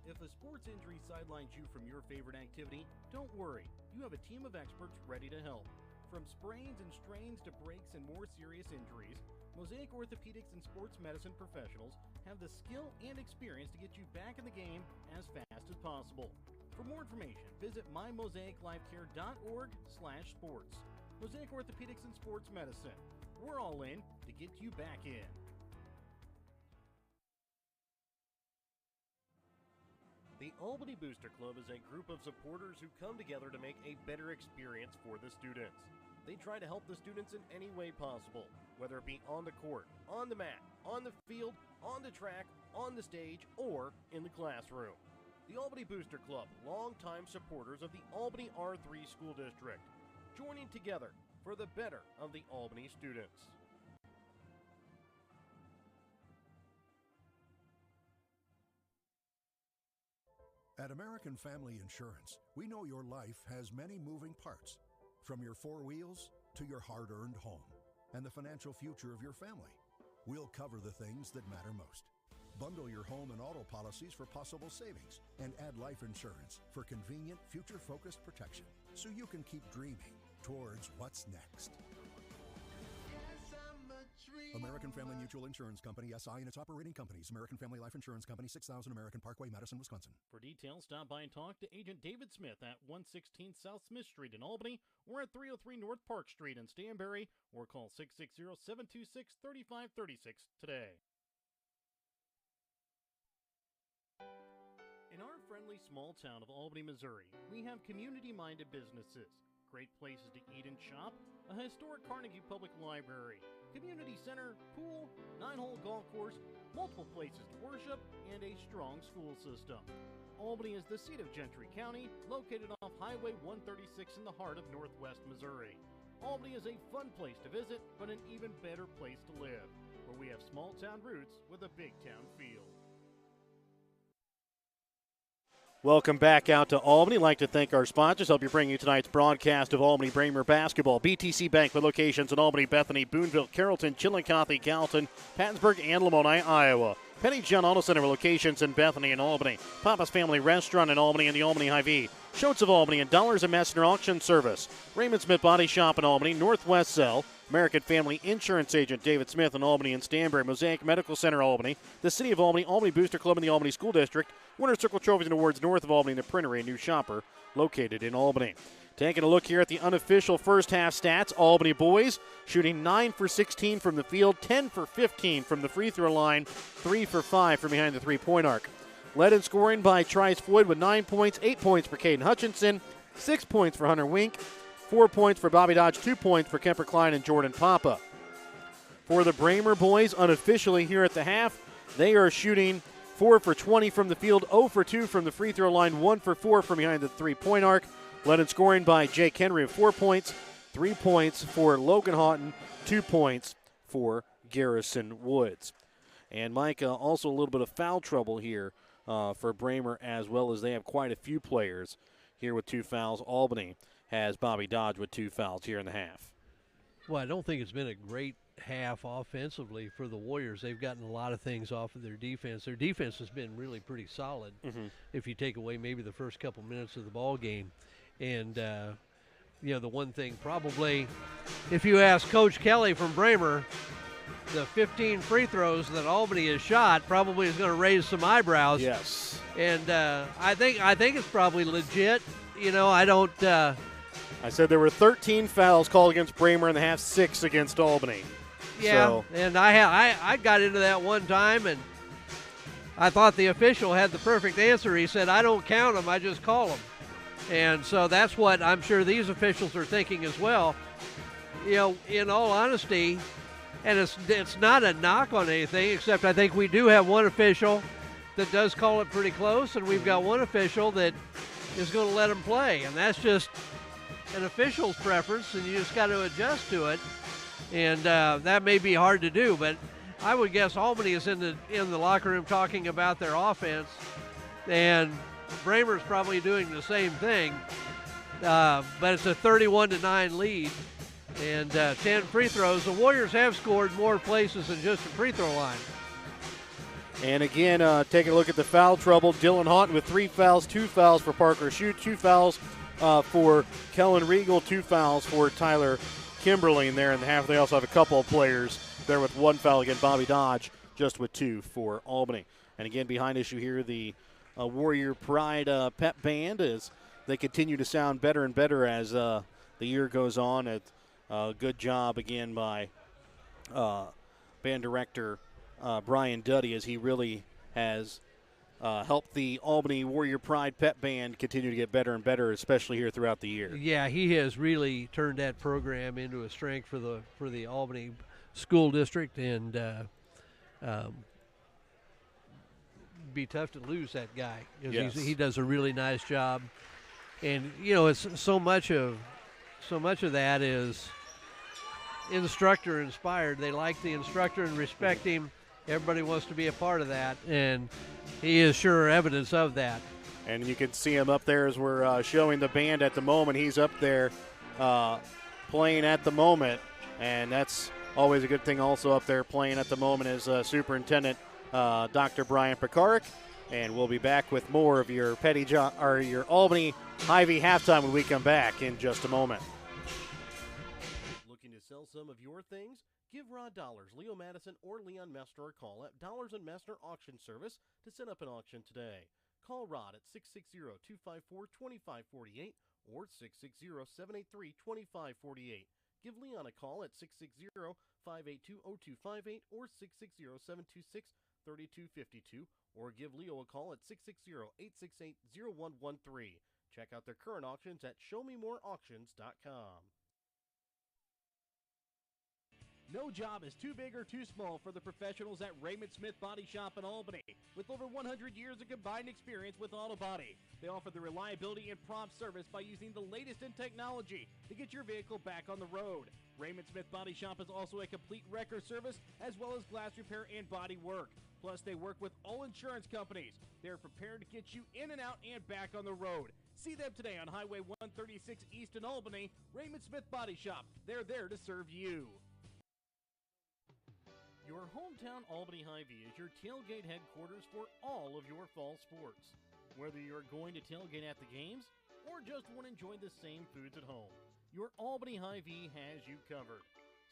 If a sports injury sidelines you from your favorite activity, don't worry. You have a team of experts ready to help. From sprains and strains to breaks and more serious injuries, Mosaic Orthopedics and Sports Medicine professionals have the skill and experience to get you back in the game as fast as possible. For more information, visit mymosaiclifecare.org/sports. Mosaic Orthopedics and Sports Medicine. We're all in to get you back in. The Albany Booster Club is a group of supporters who come together to make a better experience for the students. They try to help the students in any way possible, whether it be on the court, on the mat, on the field, on the track, on the stage, or in the classroom. The Albany Booster Club, longtime supporters of the Albany R3 School District, joining together for the better of the Albany students.
At American Family Insurance, we know your life has many moving parts, from your 4 wheels to your hard-earned home and the financial future of your family. we'll cover the things that matter most. Bundle your home and auto policies for possible savings and add life insurance for convenient, future-focused protection so you can keep dreaming towards what's next. American Family Mutual Insurance Company, SI, and its operating companies. American Family Life Insurance Company, 6000 American Parkway, Madison, Wisconsin.
For details, stop by and talk to Agent David Smith at 116 South Smith Street in Albany or at 303 North Park Street in Stanberry, or call 660-726-3536 today. In our friendly small town of Albany, Missouri, we have community-minded businesses, great places to eat and shop, a historic Carnegie Public Library, community center, pool, 9-hole golf course, multiple places to worship, and a strong school system. Albany is the seat of Gentry County, located off Highway 136 in the heart of northwest Missouri. Albany is a fun place to visit, but an even better place to live, where we have small-town roots with a big-town feel.
Welcome back out to Albany. I'd like to thank our sponsors. Help you bring you tonight's broadcast of Albany Braymer basketball. BTC Bank with locations in Albany, Bethany, Boonville, Carrollton, Chillicothe, Gallatin, Pattonsburg, and Lamoni, Iowa. Penny John Auto Center with locations in Bethany and Albany. Papa's Family Restaurant in Albany and the Albany Hy-Vee. Schultz of Albany and Dollars and Messner Auction Service. Raymond Smith Body Shop in Albany. Northwest Cell. American Family Insurance Agent David Smith in Albany and Stanberry. Mosaic Medical Center Albany. The City of Albany. Albany Booster Club in the Albany School District. Winter Circle Trophies and Awards north of Albany. And the Printery, a new shopper located in Albany. Taking a look here at the unofficial first half stats. Albany boys shooting 9 for 16 from the field, 10 for 15 from the free throw line, 3 for 5 from behind the three-point arc. Led in scoring by Trice Floyd with 9 points, 8 points for Caden Hutchinson, 6 points for Hunter Wink, 4 points for Bobby Dodge, 2 points for Kemper Klein and Jordan Papa. For the Braymer boys, unofficially here at the half, they are shooting 4 for 20 from the field, 0 for 2 from the free throw line, 1 for 4 from behind the three-point arc. Led in scoring by Jake Henry with 4 points, 3 points for Logan Houghton, 2 points for Garrison Woods. And Mike, also a little bit of foul trouble here for Braymer, as well as they have quite a few players here with 2 fouls. Albany has Bobby Dodge with 2 fouls here in the half.
Well, I don't think it's been a great half offensively for the Warriors. They've gotten a lot of things off of their defense. Their defense has been really pretty solid if you take away maybe the first couple minutes of the ball game. And, the one thing probably, if you ask Coach Kelly from Braymer, the 15 free throws that Albany has shot probably is going to raise some eyebrows.
Yes.
And I think it's probably legit. I
said there were 13 fouls called against Braymer in the half, 6 against Albany.
Yeah,
so.
And I got into that one time, and I thought the official had the perfect answer. He said, I don't count them, I just call them. And so that's what I'm sure these officials are thinking as well. In all honesty, and it's not a knock on anything, except I think we do have one official that does call it pretty close, and we've got one official that is going to let them play. And that's just an official's preference, and you just got to adjust to it. And that may be hard to do, but I would guess Albany is in the locker room talking about their offense, and Braymer's probably doing the same thing, but it's a 31-9 lead and 10 free throws. The Warriors have scored more places than just the free throw line.
And again, taking a look at the foul trouble, Dylan Houghton with 3 fouls, 2 fouls for Parker Shute, 2 fouls for Kellen Regal, 2 fouls for Tyler Kimberly in there in the half. They also have a couple of players there with 1 foul again. Bobby Dodge just with 2 for Albany. And again, behind issue here, the Warrior Pride pep band as they continue to sound better and better as the year goes on. Good job again by band director Brian Duddy, as he really has helped the Albany Warrior Pride pep band continue to get better and better, especially here throughout the year.
Yeah, he has really turned that program into a strength for the Albany School District, and be tough to lose that guy.
Yes.
He does a really nice job, and it's so much of that is instructor inspired. They like the instructor and respect him. Everybody wants to be a part of that, and he is sure evidence of that.
And you can see him up there as we're showing the band at the moment. He's up there playing at the moment, and that's Always a good thing also up there playing at the moment is Superintendent Dr. Brian Pekarik. And we'll be back with more of your your Albany Hy-Vee halftime when we come back in just a moment.
Looking to sell some of your things? Give Rod Dollars, Leo Madison, or Leon Messner a call at Dollars and Messner Auction Service to set up an auction today. Call Rod at 660-254-2548 or 660-783-2548. Give Leon a call at 660-582-0258 or 660-726-3252, or give Leo a call at 660-868-0113. Check out their current auctions at showmemoreauctions.com. No job is too big or too small for the professionals at Raymond Smith Body Shop in Albany. With over 100 years of combined experience with auto body, they offer the reliability and prompt service by using the latest in technology to get your vehicle back on the road. Raymond Smith Body Shop is also a complete wrecker service as well as glass repair and body work. Plus, they work with all insurance companies. They're prepared to get you in and out and back on the road. See them today on Highway 136 East in Albany. Raymond Smith Body Shop. They're there to serve you. Your hometown Albany Hy-Vee is your tailgate headquarters for all of your fall sports. Whether you're going to tailgate at the games or just want to enjoy the same foods at home, your Albany Hy-Vee has you covered.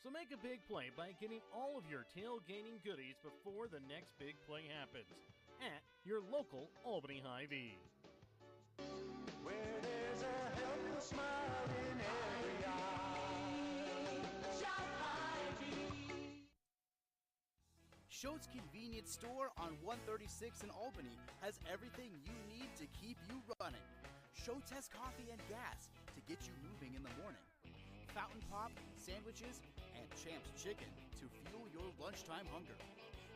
So make a big play by getting all of your tailgating goodies before the next big play happens at your local Albany Hy-Vee.
Where there's a helpful smile in every eye. Shop Hy-Vee.
Schultz Convenience Store on 136 in Albany has everything you need to keep you running. Schultz has coffee and gas to get you moving in the morning. Fountain Pop, sandwiches, and Champ's Chicken to fuel your lunchtime hunger.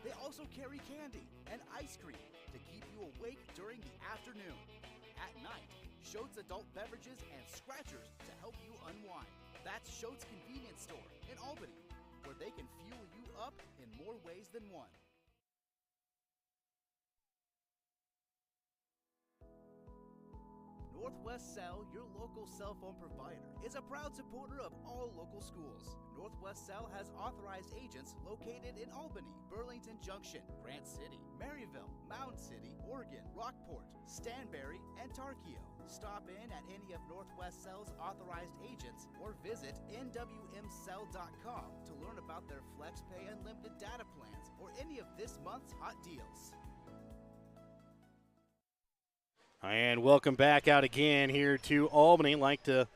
They also carry candy and ice cream to keep you awake during the afternoon. At night, Schultz adult beverages and scratchers to help you unwind. That's Schultz Convenience Store in Albany, where they can fuel you up in more ways than one. Northwest Cell, your local cell phone provider, is a proud supporter of all local schools. Northwest Cell has authorized agents located in Albany, Burlington Junction, Grant City, Maryville, Mound City, Oregon, Rockport, Stanberry, and Tarkio. Stop in at any of Northwest Cell's authorized agents or visit nwmcell.com to learn about their FlexPay unlimited data plans or any of this month's hot deals.
And welcome back out again here to Albany. I'd like to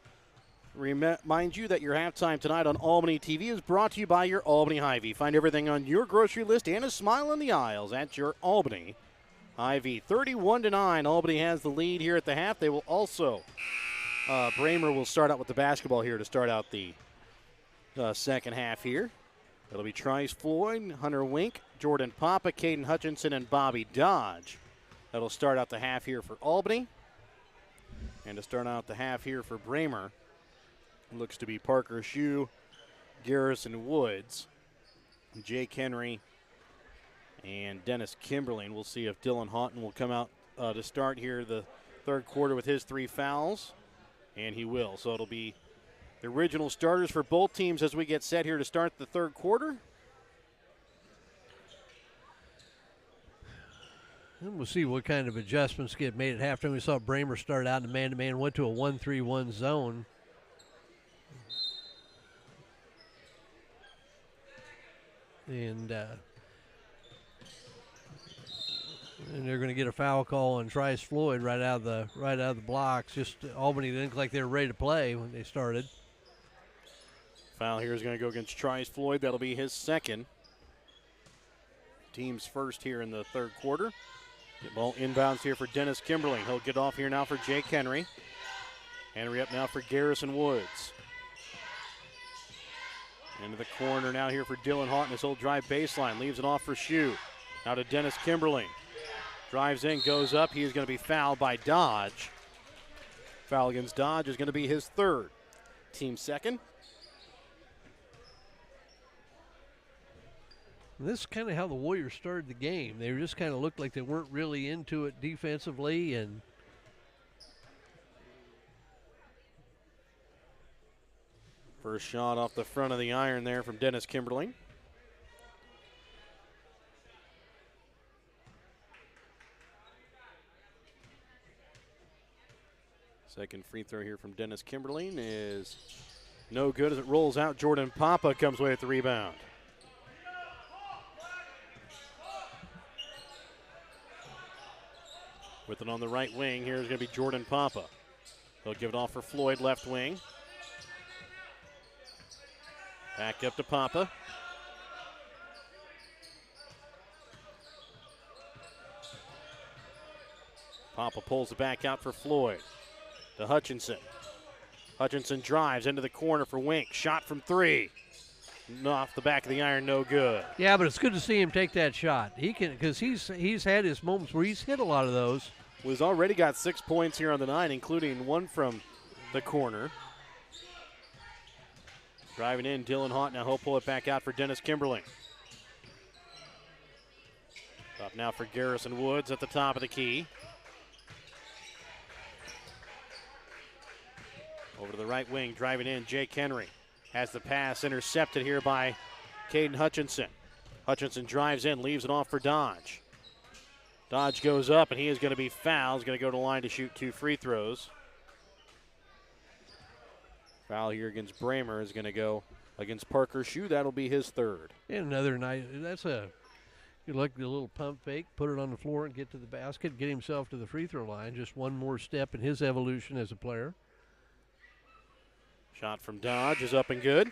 remind you that your halftime tonight on Albany TV is brought to you by your Albany Hy-Vee. Find everything on your grocery list and a smile in the aisles at your Albany Hy-Vee. 31-9, Albany has the lead here at the half. They will also, Braymer will start out with the basketball here to start out the second half here. It'll be Trice Floyd, Hunter Wink, Jordan Papa, Caden Hutchinson, and Bobby Dodge. That'll start out the half here for Albany. And to start out the half here for Braymer, looks to be Parker Shue, Garrison Woods, Jake Henry, and Dennis Kimberling. We'll see if Dylan Houghton will come out to start here the third quarter with his 3 fouls. And he will. So it'll be the original starters for both teams as we get set here to start the third quarter.
And we'll see what kind of adjustments get made at halftime. We saw Braymer start out in man-to-man, went to a 1-3-1 zone. And they're going to get a foul call on Trice Floyd right out of the blocks. Just Albany didn't look like they were ready to play when they started.
Foul here is going to go against Trice Floyd. That'll be his second. Team's first here in the third quarter. Get ball inbounds here for Dennis Kimberling. He'll get off here now for Jake Henry. Henry up now for Garrison Woods. Into the corner now here for Dylan Houghton. His old drive baseline. Leaves it off for Shue. Now to Dennis Kimberling. Drives in, goes up. He is going to be fouled by Dodge. Foul against Dodge is going to be his third. Team second.
This is kind of how the Warriors started the game. They just kind of looked like they weren't really into it defensively, and
First shot off the front of the iron there from Dennis Kimberling. Second free throw here from Dennis Kimberling is no good as it rolls out. Jordan Papa comes away with the rebound. With it on the right wing, here's going to be Jordan Papa. He'll give it off for Floyd, left wing. Back up to Papa. Papa pulls it back out for Floyd. To Hutchinson. Hutchinson drives into the corner for Wink. Shot from three. Off the back of the iron, no good.
Yeah, but it's good to see him take that shot. He can, because he's had his moments where he's hit a lot of those.
He's already got 6 points here on the night, including one from the corner. Driving in, Dylan Haught. Now he'll pull it back out for Dennis Kimberling. Up now for Garrison Woods at the top of the key. Over to the right wing, driving in, Jake Henry. Has the pass intercepted here by Caden Hutchinson. Hutchinson drives in, leaves it off for Dodge. Dodge goes up, and he is going to be fouled. He's going to go to the line to shoot 2 free throws. Foul here against Braymer is going to go against Parker Shue. That'll be his third.
And another nice, you like the little pump fake, put it on the floor and get to the basket, get himself to the free throw line. Just one more step in his evolution as a player.
Shot from Dodge is up and good.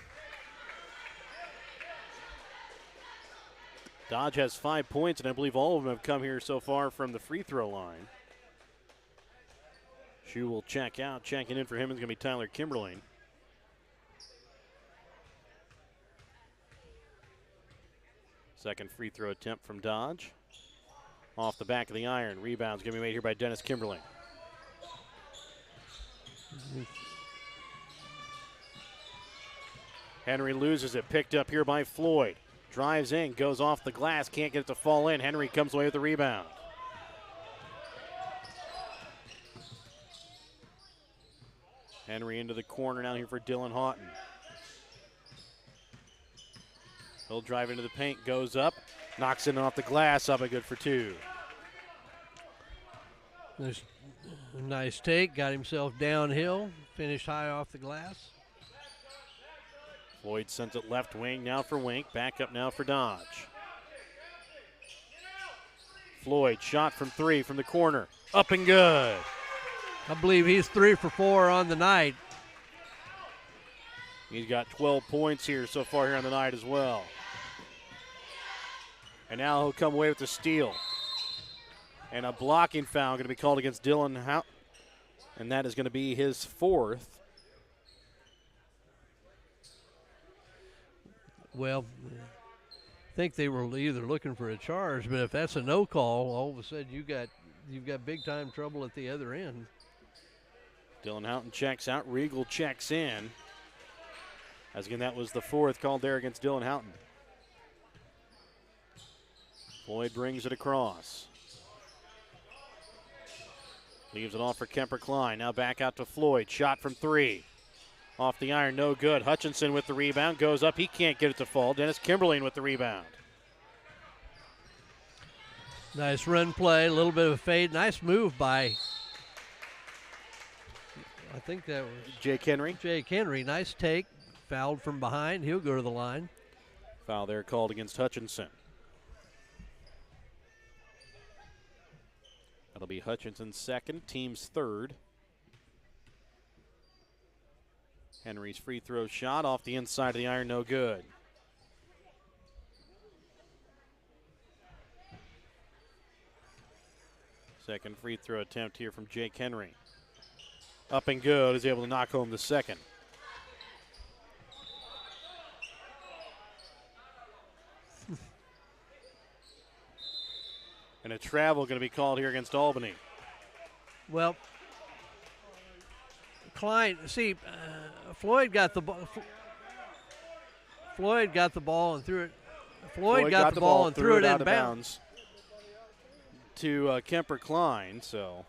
Dodge has 5 points, and I believe all of them have come here so far from the free throw line. Shue will check out. Checking in for him is going to be Tyler Kimberling. Second free throw attempt from Dodge. Off the back of the iron. Rebound's going to be made here by Dennis Kimberling. Henry loses it, picked up here by Floyd. Drives in, goes off the glass, can't get it to fall in. Henry comes away with the rebound. Henry into the corner now here for Dylan Houghton. He'll drive into the paint, goes up, knocks it off the glass, up and good for 2.
Nice take, got himself downhill, finished high off the glass.
Floyd sends it left wing now for Wink. Back up now for Dodge. Floyd shot from 3 from the corner. Up and good.
I believe he's 3 for 4 on the night.
He's got 12 points here so far here on the night as well. And now he'll come away with the steal. And a blocking foul going to be called against Dylan Houghton. And that is going to be his 4th.
Well, I think they were either looking for a charge, but if that's a no call, all of a sudden you've got big time trouble at the other end.
Dylan Houghton checks out. Regal checks in. As again, that was the 4th called there against Dylan Houghton. Floyd brings it across. Leaves it off for Kemper Klein. Now back out to Floyd. Shot from 3. Off the iron, no good. Hutchinson with the rebound, goes up. He can't get it to fall. Dennis Kimberling with the rebound.
Nice run play, a little bit of a fade. Nice move by, I think that was
Jake Henry.
Jake Henry, nice take. Fouled from behind. He'll go to the line.
Foul there called against Hutchinson. That'll be Hutchinson's 2nd, team's 3rd. Henry's free throw shot off the inside of the iron, no good. Second free throw attempt here from Jake Henry. Up and good, is able to knock home the 2nd. And a travel going to be called here against Albany.
Well, Klein, see, Floyd got the ball. Floyd got the ball and threw it. Floyd got the ball and threw it out of bounds
to Kemper Klein. So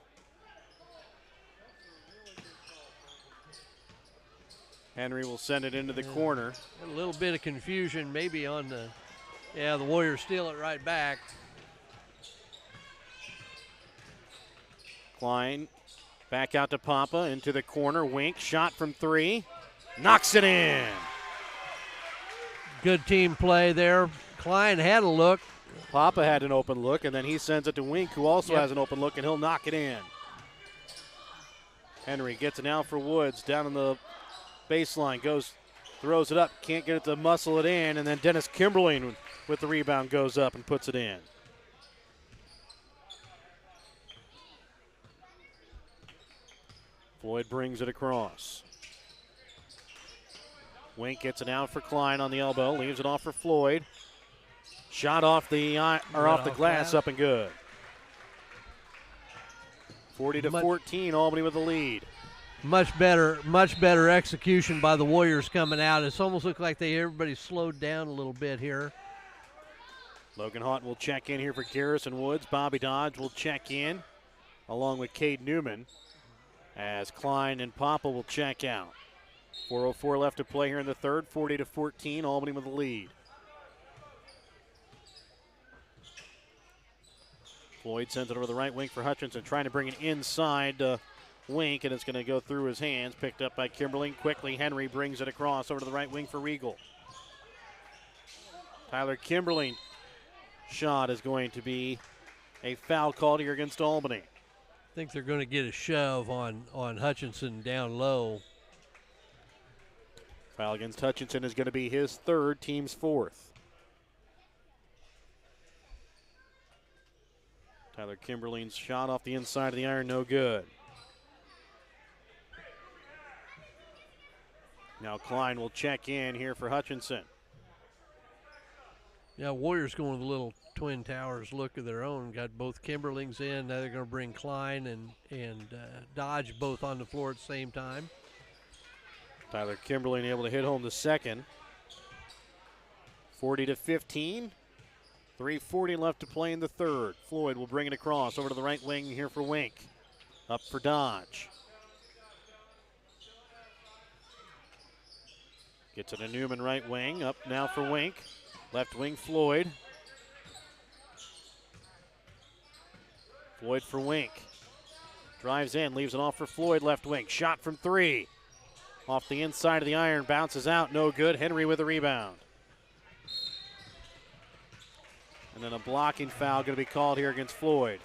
Henry will send it into the corner.
A little bit of confusion maybe on the, the Warriors steal it right back.
Klein back out to Papa, into the corner. Wink, shot from 3. Knocks it in.
Good team play there. Klein had a look.
Papa had an open look, and then he sends it to Wink, who also has an open look, and he'll knock it in. Henry gets it now for Woods, down on the baseline, throws it up, can't get it to muscle it in, and then Dennis Kimberling with the rebound goes up and puts it in. Floyd brings it across. Wink gets it out for Klein on the elbow, leaves it off for Floyd. Shot off the glass, up and good. 40-14, Albany with the lead.
Much better execution by the Warriors coming out. It's almost looked like everybody slowed down a little bit here.
Logan Houghton will check in here for Garrison Woods. Bobby Dodge will check in along with Cade Newman as Klein and Papa will check out. 4:04 left to play here in the third. 40-14, Albany with the lead. Floyd sends it over the right wing for Hutchinson, trying to bring it inside Wink, and it's going to go through his hands. Picked up by Kimberling. Quickly, Henry brings it across over to the right wing for Regal. Tyler Kimberling shot is going to be a foul called here against Albany.
I think they're going to get a shove on Hutchinson down low.
Foul against Hutchinson is going to be his third, team's fourth. Tyler Kimberling's shot off the inside of the iron, no good. Now Klein will check in here for Hutchinson.
Yeah, Warriors going with a little Twin Towers look of their own. Got both Kimberlings in. Now they're going to bring Klein and Dodge both on the floor at the same time.
Tyler Kimberling able to hit home the second. 40-15. 3:40 left to play in the third. Floyd will bring it across over to the right wing here for Wink. Up for Dodge. Gets it to Newman right wing. Up now for Wink. Left wing Floyd. Floyd for Wink. Drives in, leaves it off for Floyd left wing. Shot from 3. Off the inside of the iron, bounces out, no good. Henry with a rebound. And then a blocking foul going to be called here against Floyd.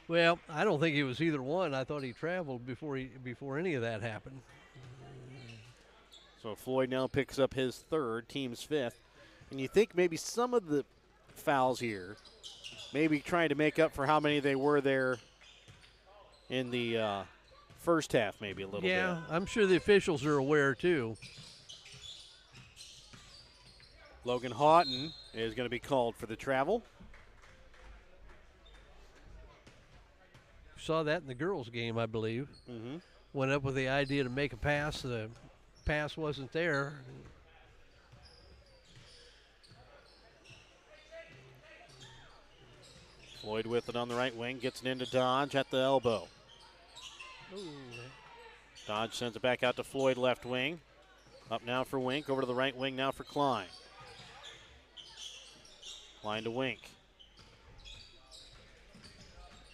Well, I don't think it was either one. I thought he traveled before any of that happened.
So Floyd now picks up his third, team's fifth. And you think maybe some of the fouls here, maybe trying to make up for how many they were there in the first half, maybe a little bit.
Yeah, I'm sure the officials are aware too.
Logan Houghton is going to be called for the travel.
Saw that in the girls' game, I believe.
Mm-hmm.
Went up with the idea to make a pass. The pass wasn't there.
Floyd with it on the right wing, gets it into Dodge at the elbow.
Ooh.
Dodge sends it back out to Floyd left wing. Up now for Wink, over to the right wing now for Klein. Klein to Wink.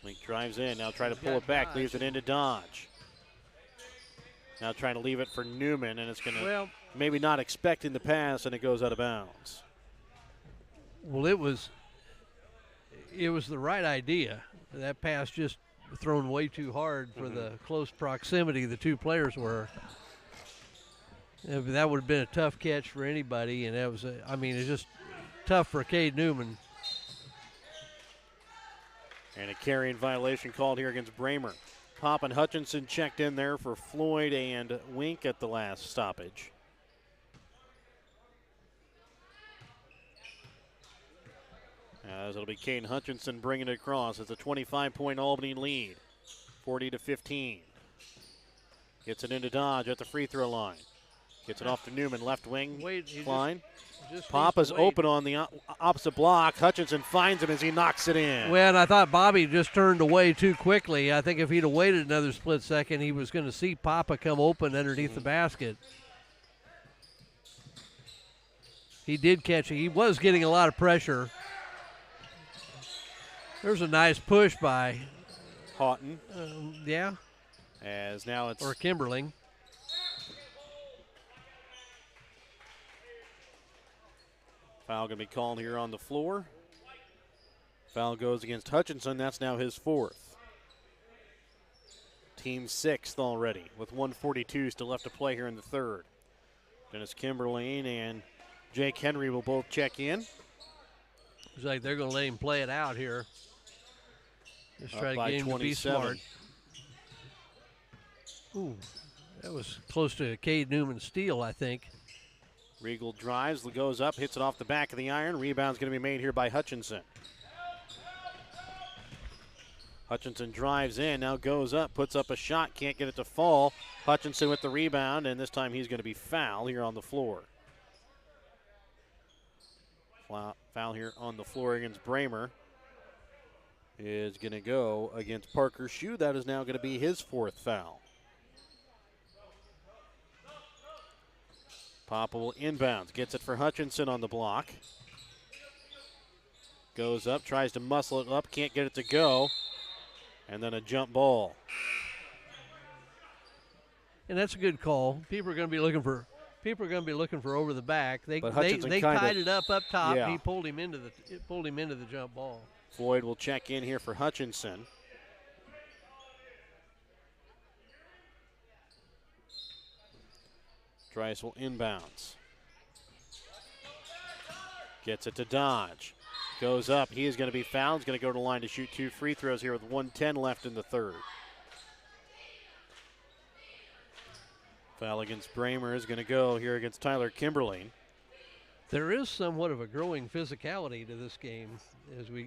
Wink drives in, now try to pull it back, leaves it into Dodge. Now trying to leave it for Newman, and it's going to maybe not expecting the pass, and it goes out of bounds.
Well, it was the right idea. That pass just thrown way too hard for the close proximity the two players were. That would have been a tough catch for anybody, and that was, it's just tough for Cade Newman.
And a carrying violation called here against Braymer. Pop and Hutchinson checked in there for Floyd and Wink at the last stoppage. As it'll be Caden Hutchinson bringing it across. It's a 25-point Albany lead, 40-15. Gets it into Dodge at the free throw line. Gets it off to Newman, left wing.
Wade, he
Klein.
just
Papa's
needs to wait.
open on the opposite block. Hutchinson finds him as he knocks it in.
Well, and I thought Bobby just turned away too quickly. I think if he'd have waited another split second, he was going to see Papa come open underneath the basket. He did catch it. He was getting a lot of pressure. There's a nice push by
Houghton.
Yeah.
As now it's
Or Kimberling.
foul going to be called here on the floor. Foul goes against Hutchinson. That's now his 4th. Team 6th already with 1:42 still left to play here in the 3rd. Dennis Kimberling and Jake Henry will both check in.
Looks like they're going to let him play it out here. Just try to
by
get him to be
27.
smart. Ooh, that was close to a Cade Newman steal, I think.
Regal drives, goes up, hits it off the back of the iron. Rebound's going to be made here by Hutchinson. Hutchinson drives in, now goes up, puts up a shot, can't get it to fall. Hutchinson with the rebound, and this time he's going to be fouled here on the floor. Foul here on the floor against Braymer is going to go against Parker Shue. That is now going to be his 4th foul. Papa will inbounds, gets it for Hutchinson on the block. Goes up, tries to muscle it up, can't get it to go. And then a jump ball.
And that's a good call. People are going to be looking for over the back. They tied it up top.
Yeah.
He pulled him into the jump ball.
Floyd will check in here for Hutchinson. Trice will inbounds. Gets it to Dodge. Goes up. He is going to be fouled. He's going to go to the line to shoot 2 free throws here with 1:10 left in the 3rd. Foul against Braymer is going to go here against Tyler Kimberling.
There is somewhat of a growing physicality to this game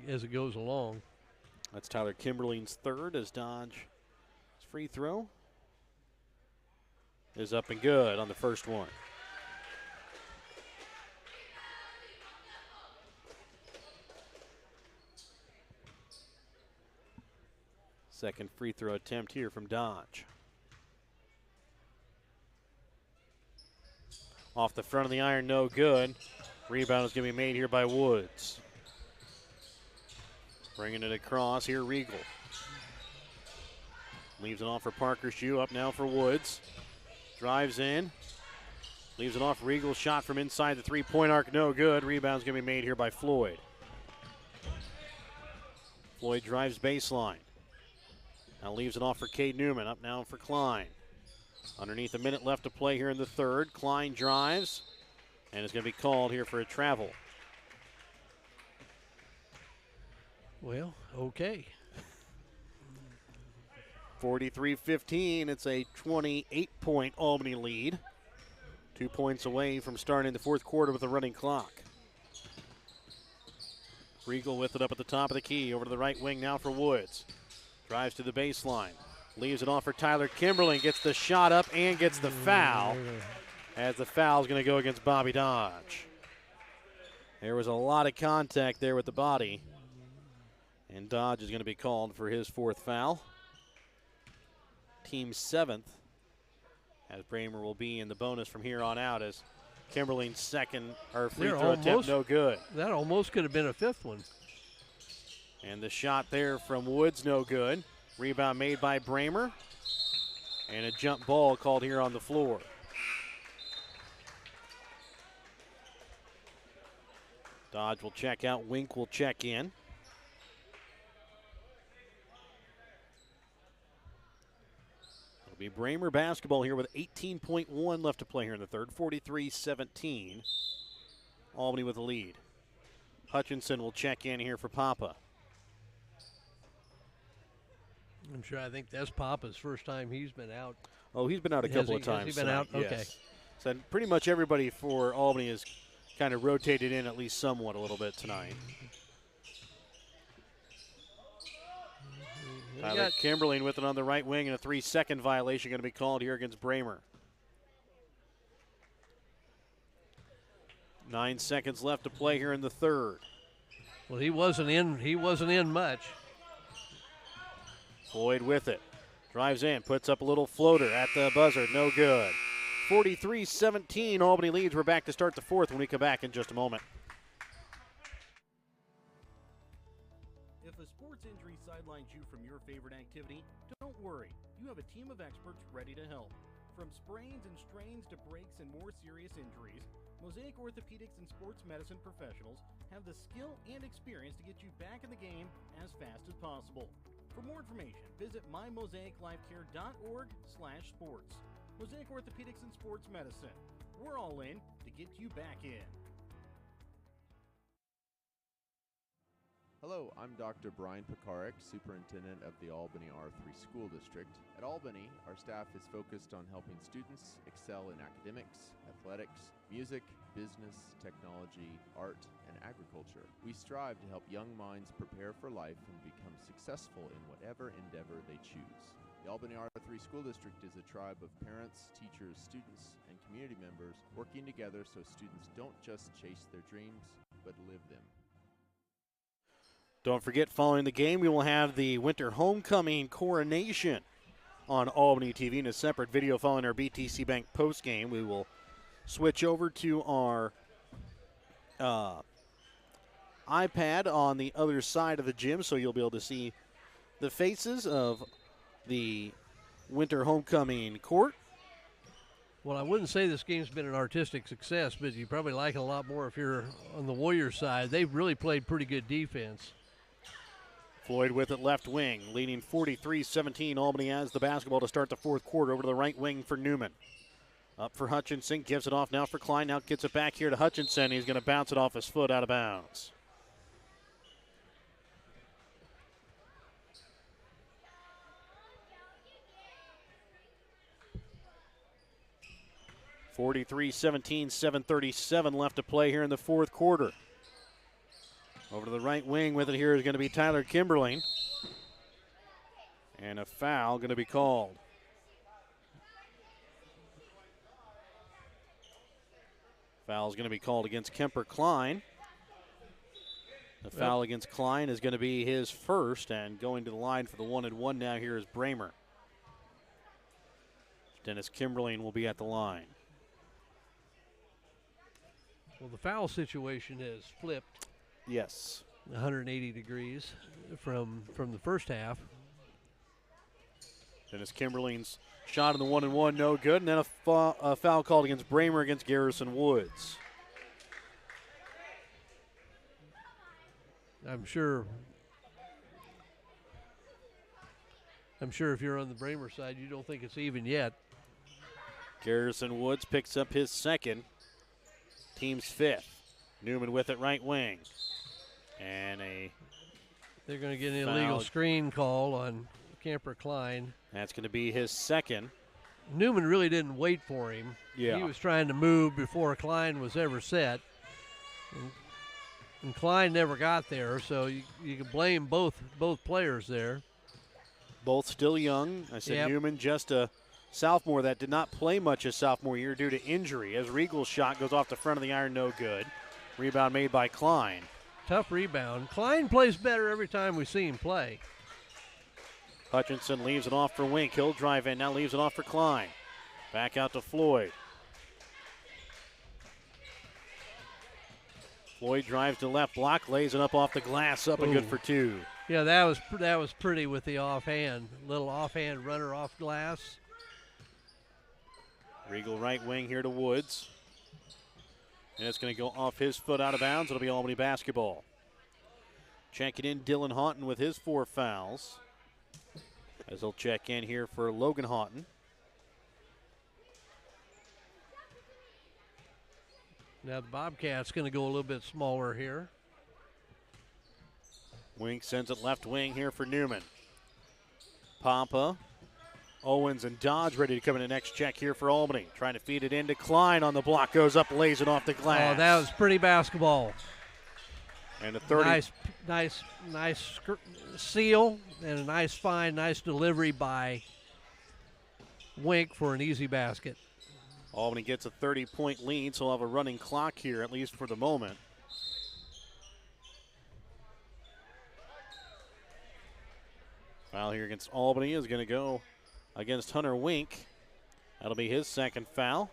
as it goes along.
That's Tyler Kimberling's 3rd as Dodge. His free throw is up and good on the first one. Second free throw attempt here from Dodge. Off the front of the iron, no good. Rebound is going to be made here by Woods. Bringing it across here, Regal. Leaves it off for Parker Shue, up now for Woods. Drives in. Leaves it off. Regal shot from inside the three-point arc, no good. Rebound's going to be made here by Floyd. Floyd drives baseline. Now leaves it off for Cade Newman, up now for Klein. Underneath a minute left to play here in the 3rd. Klein drives, and it's going to be called here for a travel.
Well, okay.
43-15, it's a 28-point Albany lead. 2 points away from starting the 4th quarter with a running clock. Regal with it up at the top of the key, over to the right wing now for Woods. Drives to the baseline. Leaves it off for Tyler Kimberling. Gets the shot up and gets the foul. As the foul is going to go against Bobby Dodge. There was a lot of contact there with the body. And Dodge is going to be called for his 4th foul. Team 7th. As Braymer will be in the bonus from here on out as Kimberling's second free throw attempt no good.
That almost could have been a 5th one.
And the shot there from Woods, no good. Rebound made by Braymer. And a jump ball called here on the floor. Dodge will check out. Wink will check in. It'll be Braymer basketball here with 18.1 left to play here in the 3rd. 43-17. Albany with the lead. Hutchinson will check in here for Papa.
I'm sure. I think that's Papa's first time he's been out.
Oh, he's been out a couple of times.
Has he been out?
Yes.
Okay.
So pretty much everybody for Albany has kind of rotated in at least somewhat a little bit tonight. Tyler Kimberling with it on the right wing, and a 3-second violation going to be called here against Braymer. 9 seconds left to play here in the third.
Well, he wasn't in much.
Floyd with it. Drives in, puts up a little floater at the buzzer. No good. 43-17, Albany leads. We're back to start the fourth when we come back in just a moment.
If a sports injury sidelines you from your favorite activity, don't worry. You have a team of experts ready to help. From sprains and strains to breaks and more serious injuries, Mosaic Orthopedics and Sports Medicine professionals have the skill and experience to get you back in the game as fast as possible. For more information, visit mymosaiclifecare.org/sports. Mosaic Orthopedics and Sports Medicine. We're all in to get you back in.
Hello, I'm Dr. Brian Pekarik, Superintendent of the Albany R3 School District. At Albany, our staff is focused on helping students excel in academics, athletics, music, business, technology, art, and agriculture. We strive to help young minds prepare for life and become successful in whatever endeavor they choose. The Albany R3 School District is a tribe of parents, teachers, students, and community members working together so students don't just chase their dreams, but live them.
Don't forget, following the game, we will have the Winter Homecoming Coronation on Albany TV in a separate video following our BTC Bank postgame. We will switch over to our iPad on the other side of the gym, so you'll be able to see the faces of the Winter Homecoming court.
Well, I wouldn't say this game's been an artistic success, but you probably like it a lot more if you're on the Warriors side. They've really played pretty good defense.
Floyd with it, left wing, leading 43-17. Albany has the basketball to start the fourth quarter. Over to the right wing for Newman. Up for Hutchinson, gives it off now for Klein. Now gets it back here to Hutchinson. He's going to bounce it off his foot out of bounds. (43-17), 7:37 left to play here in the fourth quarter. Over to the right wing with it here is going to be Tyler Kimberling. And a foul going to be called. Foul is going to be called against Kemper Klein. The foul against Klein is going to be his first, and going to the line for the 1-and-1 now here is Braymer. Dennis Kimberling will be at the line.
Well, the foul situation has flipped.
Yes.
180 degrees from the first half.
Dennis Kimberling's shot in the 1-and-1, no good. And then a foul called against Braymer against Garrison Woods.
I'm sure if you're on the Braymer side, you don't think it's even yet.
Garrison Woods picks up his second. Team's fifth. Newman with it, right wing. And
they're going to get an illegal screen call on Kemper Klein.
That's going to be his second.
Newman really didn't wait for him.
Yeah.
He was trying to move before Klein was ever set. And Klein never got there, so you can blame both players there.
Both still young. I said Newman just a sophomore that did not play much his sophomore year due to injury. As Regal's shot goes off the front of the iron, no good. Rebound made by Klein.
Tough rebound. Klein plays better every time we see him play.
Hutchinson leaves it off for Wink. He'll drive in, now leaves it off for Klein. Back out to Floyd. Floyd drives to left block, lays it up off the glass, up and good for two.
Yeah, that was pretty with the offhand. Little offhand runner off glass.
Regal right wing here to Woods. And it's going to go off his foot out of bounds. It'll be Albany basketball. Checking in Dylan Houghton with his 4 fouls. As he'll check in here for Logan Houghton.
Now the Bobcats going to go a little bit smaller here.
Wink sends it left wing here for Newman. Papa, Owens, and Dodge ready to come in the next check here for Albany. Trying to feed it into Klein on the block. Goes up, lays it off the glass.
Oh, that was pretty basketball.
And a 30.
Nice seal and a nice delivery by Wink for an easy basket.
Albany gets a 30-point lead, so we'll have a running clock here, at least for the moment. Foul here against Albany is going to go against Hunter Wink. That'll be his second foul.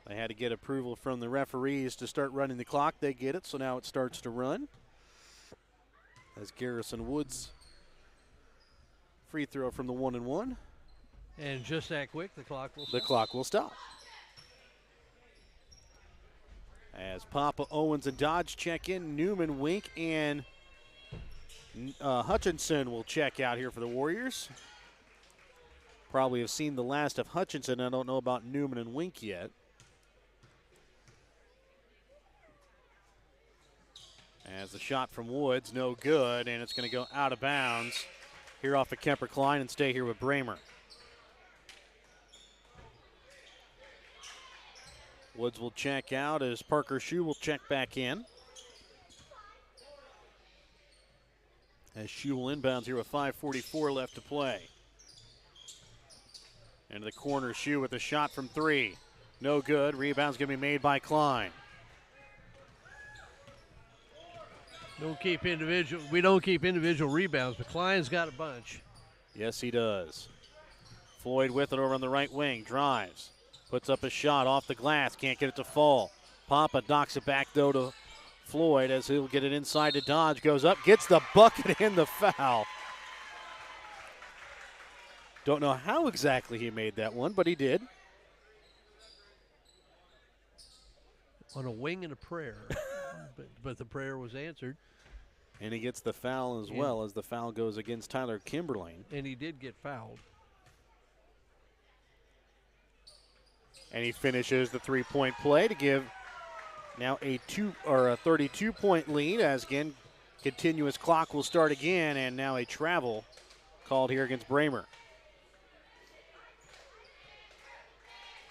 They had to get approval from the referees to start running the clock. They get it, so now it starts to run. As Garrison Woods free throw from the 1-and-1.
And just that quick, the clock will stop.
The clock will stop. As Papa, Owens, and Dodge check in, Newman, Wink, and Hutchinson will check out here for the Warriors. Probably have seen the last of Hutchinson. I don't know about Newman and Wink yet. As the shot from Woods, no good, and it's going to go out of bounds here off of Kemper Klein and stay here with Braymer. Woods will check out as Parker Shue will check back in. As Shue will inbounds here with 5:44 left to play. Into the corner, Shue with a shot from 3. No good. Rebound's going to be made by Klein.
We don't keep individual rebounds, but Klein's got a bunch.
Yes, he does. Floyd with it over on the right wing. Drives. Puts up a shot off the glass. Can't get it to fall. Papa knocks it back, though, to Floyd as he'll get it inside to Dodge. Goes up, gets the bucket and the foul. Don't know how exactly he made that one, but he did.
On a wing and a prayer. but the prayer was answered.
And he gets the foul as well, as the foul goes against Tyler Kimberlane.
And he did get fouled.
And he finishes the three-point play to give now a 32-point lead. As again, continuous clock will start again, and now a travel called here against Braymer.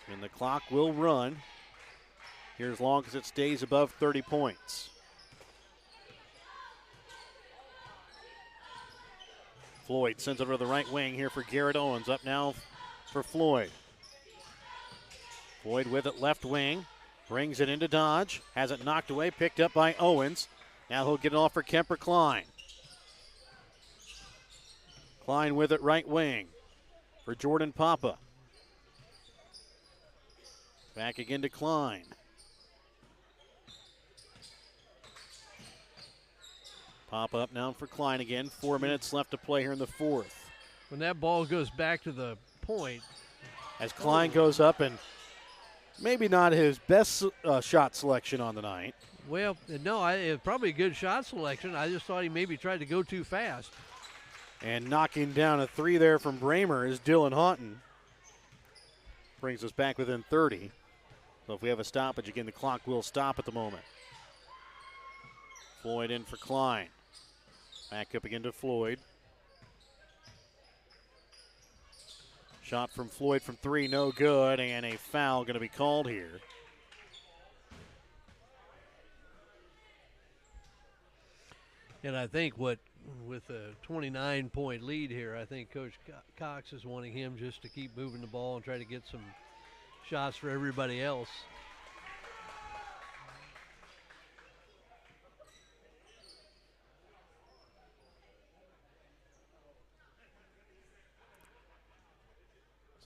And the clock will run here as long as it stays above 30 points. Floyd sends it over the right wing here for Garrett Owens. Up now for Floyd. Floyd with it left wing. Brings it into Dodge. Has it knocked away, picked up by Owens. Now he'll get it off for Kemper Klein. Klein with it right wing for Jordan Papa. Back again to Klein. Pop up now for Klein again. 4 minutes left to play here in the fourth.
When that ball goes back to the point.
As Klein goes up, and maybe not his best shot selection on the night.
Well, no, it was probably a good shot selection. I just thought he maybe tried to go too fast.
And knocking down a 3 there from Braymer is Dylan Houghton. Brings us back within 30. So if we have a stoppage, again, the clock will stop at the moment. Floyd in for Klein. Back up again to Floyd. Shot from Floyd from 3, no good, and a foul going to be called here.
And I think with a 29-point lead here, I think Coach Cox is wanting him just to keep moving the ball and try to get some shots for everybody else.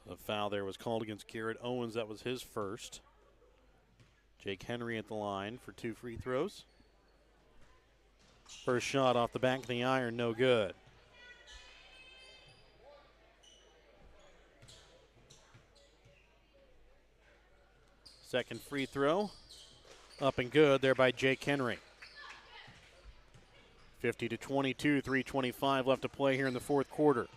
The foul there was called against Garrett Owens. That was his first. Jake Henry at the line for 2 free throws. First shot off the back of the iron, no good. Second free throw, up and good there by Jake Henry. 50-22, 3:25 left to play here in the fourth quarter.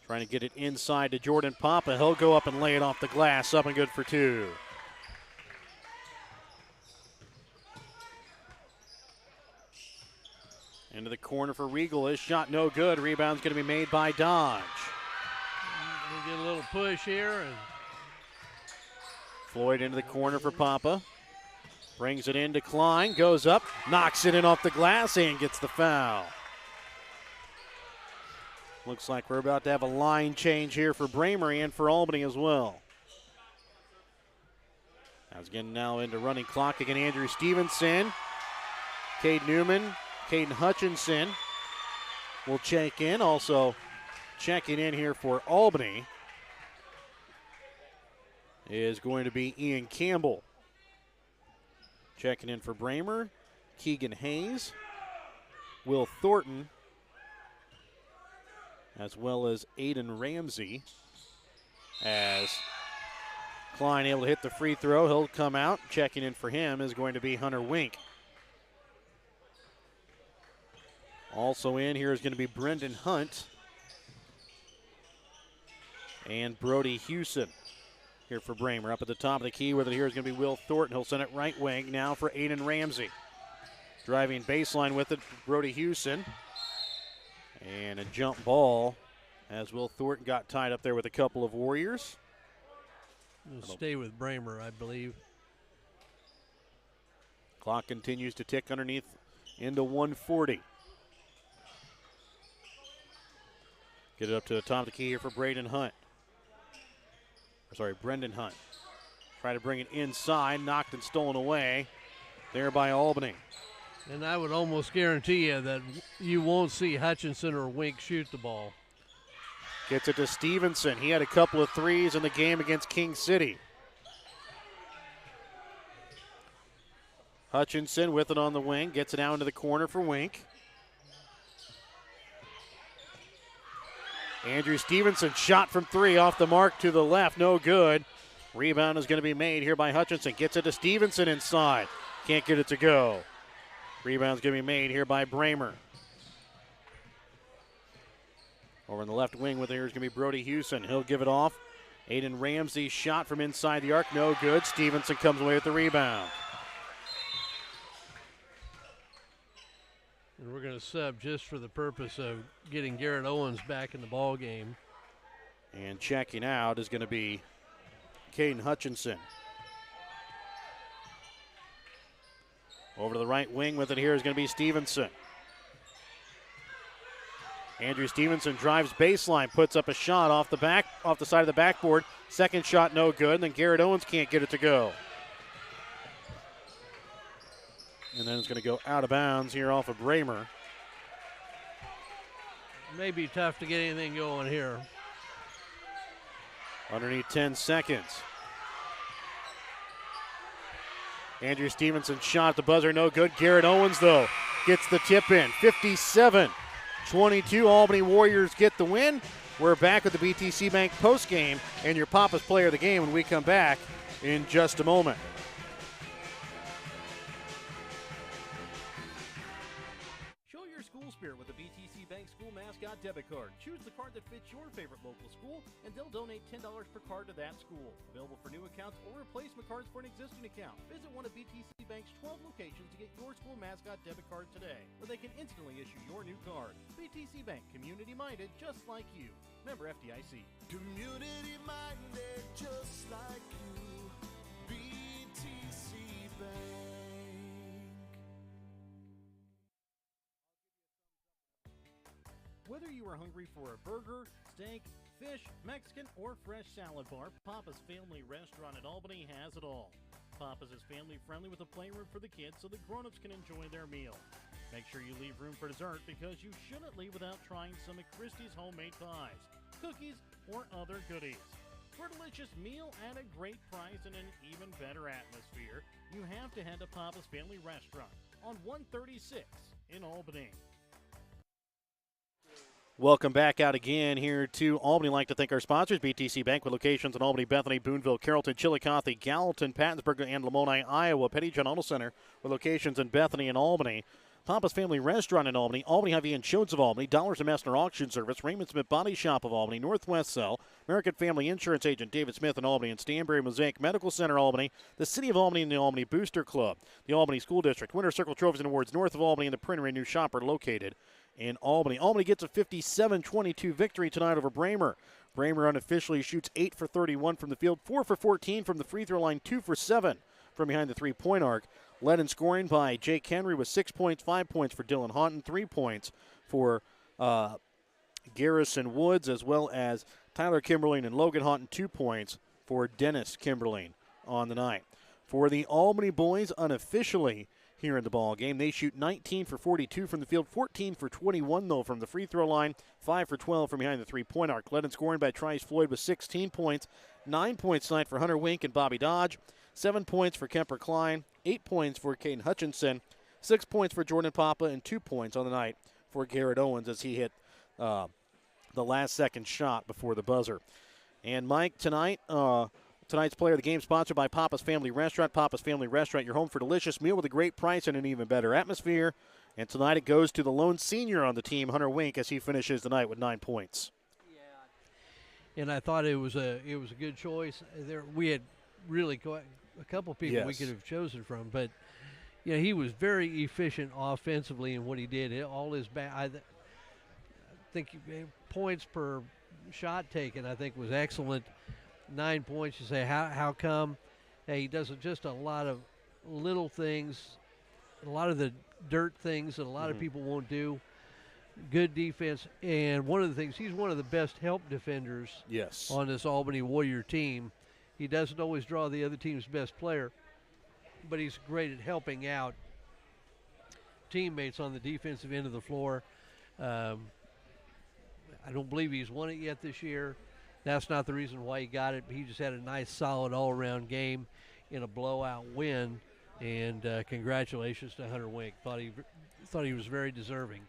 Trying to get it inside to Jordan Papa. He'll go up and lay it off the glass. Up and good for 2. Into the corner for Regal. His shot no good. Rebound's going to be made by Dodge.
We'll get a little push here. And
Floyd into the corner for Papa. Brings it in to Klein. Goes up. Knocks it in off the glass and gets the foul. Looks like we're about to have a line change here for Braymer and for Albany as well. As getting now into running clock again, Andrew Stevenson, Cade Newman, Caden Hutchinson will check in. Also checking in here for Albany is going to be Ian Campbell. Checking in for Braymer, Keegan Hayes, Will Thornton, as well as Aiden Ramsey. As Klein able to hit the free throw, he'll come out. Checking in for him is going to be Hunter Wink. Also in here is going to be Brendan Hunt and Brody Hewson here for Braymer. Up at the top of the key with it here is going to be Will Thornton. He'll send it right wing now for Aiden Ramsey. Driving baseline with it, Brody Hewson. And a jump ball as Will Thornton got tied up there with a couple of Warriors.
We'll stay with Braymer, I believe.
Clock continues to tick underneath into 140. Get it up to the top of the key here for Brendan Hunt. Try to bring it inside, knocked and stolen away there by Albany.
And I would almost guarantee you that you won't see Hutchinson or Wink shoot the ball.
Gets it to Stevenson. He had a couple of threes in the game against King City. Hutchinson with it on the wing, gets it out into the corner for Wink. Andrew Stevenson shot from three off the mark to the left, no good. Rebound is going to be made here by Hutchinson. Gets it to Stevenson inside. Can't get it to go. Rebound's going to be made here by Braymer. Over in the left wing with here is going to be Brody Hewson. He'll give it off. Aiden Ramsey shot from inside the arc, no good. Stevenson comes away with the rebound.
And we're going to sub just for the purpose of getting Garrett Owens back in the ball game.
And checking out is going to be Caden Hutchinson. Over to the right wing with it here is going to be Stevenson. Andrew Stevenson drives baseline, puts up a shot off the side of the backboard. Second shot no good, and then Garrett Owens can't get it to go. And then it's going to go out of bounds here off of Braymer.
May be tough to get anything going here.
Underneath 10 seconds. Andrew Stevenson shot at the buzzer, no good. Garrett Owens, though, gets the tip in. 57-22, Albany Warriors get the win. We're back with the BTC Bank postgame and your Papa's player of the game when we come back in just a moment.
Show your school spirit with the BTC Bank School Mascot Debit Card. Choose the card that fits your favorite local school, and they'll donate $10 per card to that school. Available for new accounts or replacement cards for an existing account. Visit one of BTC Bank's 12 locations to get your school mascot debit card today, where they can instantly issue your new card. BTC Bank, community-minded, just like you. Member FDIC.
Community-minded, just like you. BTC Bank.
Whether you are hungry for a burger, steak, fish, Mexican, or fresh salad bar, Papa's Family Restaurant in Albany has it all. Papa's is family-friendly with a playroom for the kids so the grown-ups can enjoy their meal. Make sure you leave room for dessert because you shouldn't leave without trying some of Christie's homemade pies, cookies, or other goodies. For a delicious meal at a great price and an even better atmosphere, you have to head to Papa's Family Restaurant on 136 in Albany.
Welcome back out again here to Albany. I'd like to thank our sponsors, BTC Bank, with locations in Albany, Bethany, Boonville, Carrollton, Chillicothe, Gallatin, Pattonsburg, and Lamoni, Iowa. Petty John Auto Center with locations in Bethany and Albany. Papa's Family Restaurant in Albany, Albany Hy-Vee Insurance of Albany, Dollars and Messner Auction Service, Raymond Smith Body Shop of Albany, Northwest Cell, American Family Insurance Agent David Smith in Albany, and Stanbury Mosaic Medical Center Albany, the City of Albany and the Albany Booster Club, the Albany School District, Winter Circle Trophies and Awards north of Albany, and the Printery New Shopper located in Albany. Albany gets a 57-22 victory tonight over Braymer. Braymer unofficially shoots 8 for 31 from the field, 4 for 14 from the free throw line, 2 for 7 from behind the three-point arc. Led in scoring by Jake Henry with 6 points, 5 points for Dylan Houghton, 3 points for Garrison Woods, as well as Tyler Kimberling and Logan Houghton, 2 points for Dennis Kimberling on the night. For the Albany boys, unofficially here in the ball game, they shoot 19 for 42 from the field, 14 for 21, though, from the free throw line, 5 for 12 from behind the three-point arc. Led in scoring by Trice Floyd with 16 points, 9 points tonight for Hunter Wink and Bobby Dodge, 7 points for Kemper Klein, 8 points for Caden Hutchinson, 6 points for Jordan Papa, and 2 points on the night for Garrett Owens as he hit the last-second shot before the buzzer. And, Mike, tonight's player of the game sponsored by Papa's Family Restaurant. Papa's Family Restaurant, your home for delicious meal with a great price and an even better atmosphere. And tonight it goes to the lone senior on the team, Hunter Wink, as he finishes the night with 9 points.
Yeah, and I thought it was a good choice. We had really a couple people we could have chosen from, but he was very efficient offensively in what he did. All his I think points per shot taken, I think, was excellent. 9 points. You say, how come? Hey, he does just a lot of little things, a lot of the dirt things that a lot of people won't do. Good defense, and one of the things, he's one of the best help defenders on this Albany Warrior team. He doesn't always draw the other team's best player, but he's great at helping out teammates on the defensive end of the floor. I don't believe he's won it yet this year. That's not the reason why he got it. He just had a nice, solid, all-around game in a blowout win. And congratulations to Hunter Wink. Thought he was very deserving.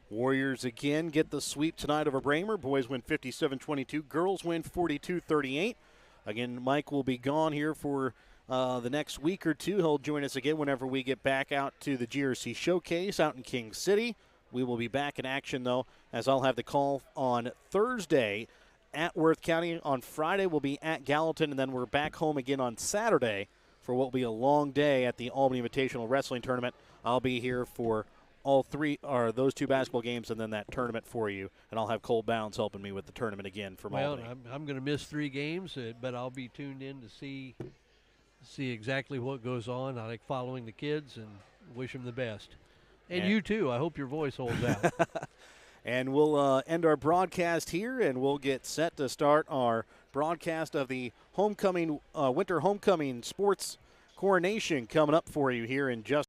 Warriors again get the sweep tonight over Braymer. Boys win 57-22. Girls win 42-38. Again, Mike will be gone here for the next week or two. He'll join us again whenever we get back out to the GRC Showcase out in King City. We will be back in action, though, as I'll have the call on Thursday at Worth County. On Friday, we'll be at Gallatin, and then we're back home again on Saturday for what will be a long day at the Albany Invitational Wrestling Tournament. I'll be here for those 2 basketball games and then that tournament for you, and I'll have Cole Bounds helping me with the tournament again from Albany.
I'm going to miss 3 games, but I'll be tuned in to see exactly what goes on. I like following the kids and wish them the best. And you too. I hope your voice holds out.
And we'll end our broadcast here, and we'll get set to start our broadcast of the winter homecoming sports coronation coming up for you here in just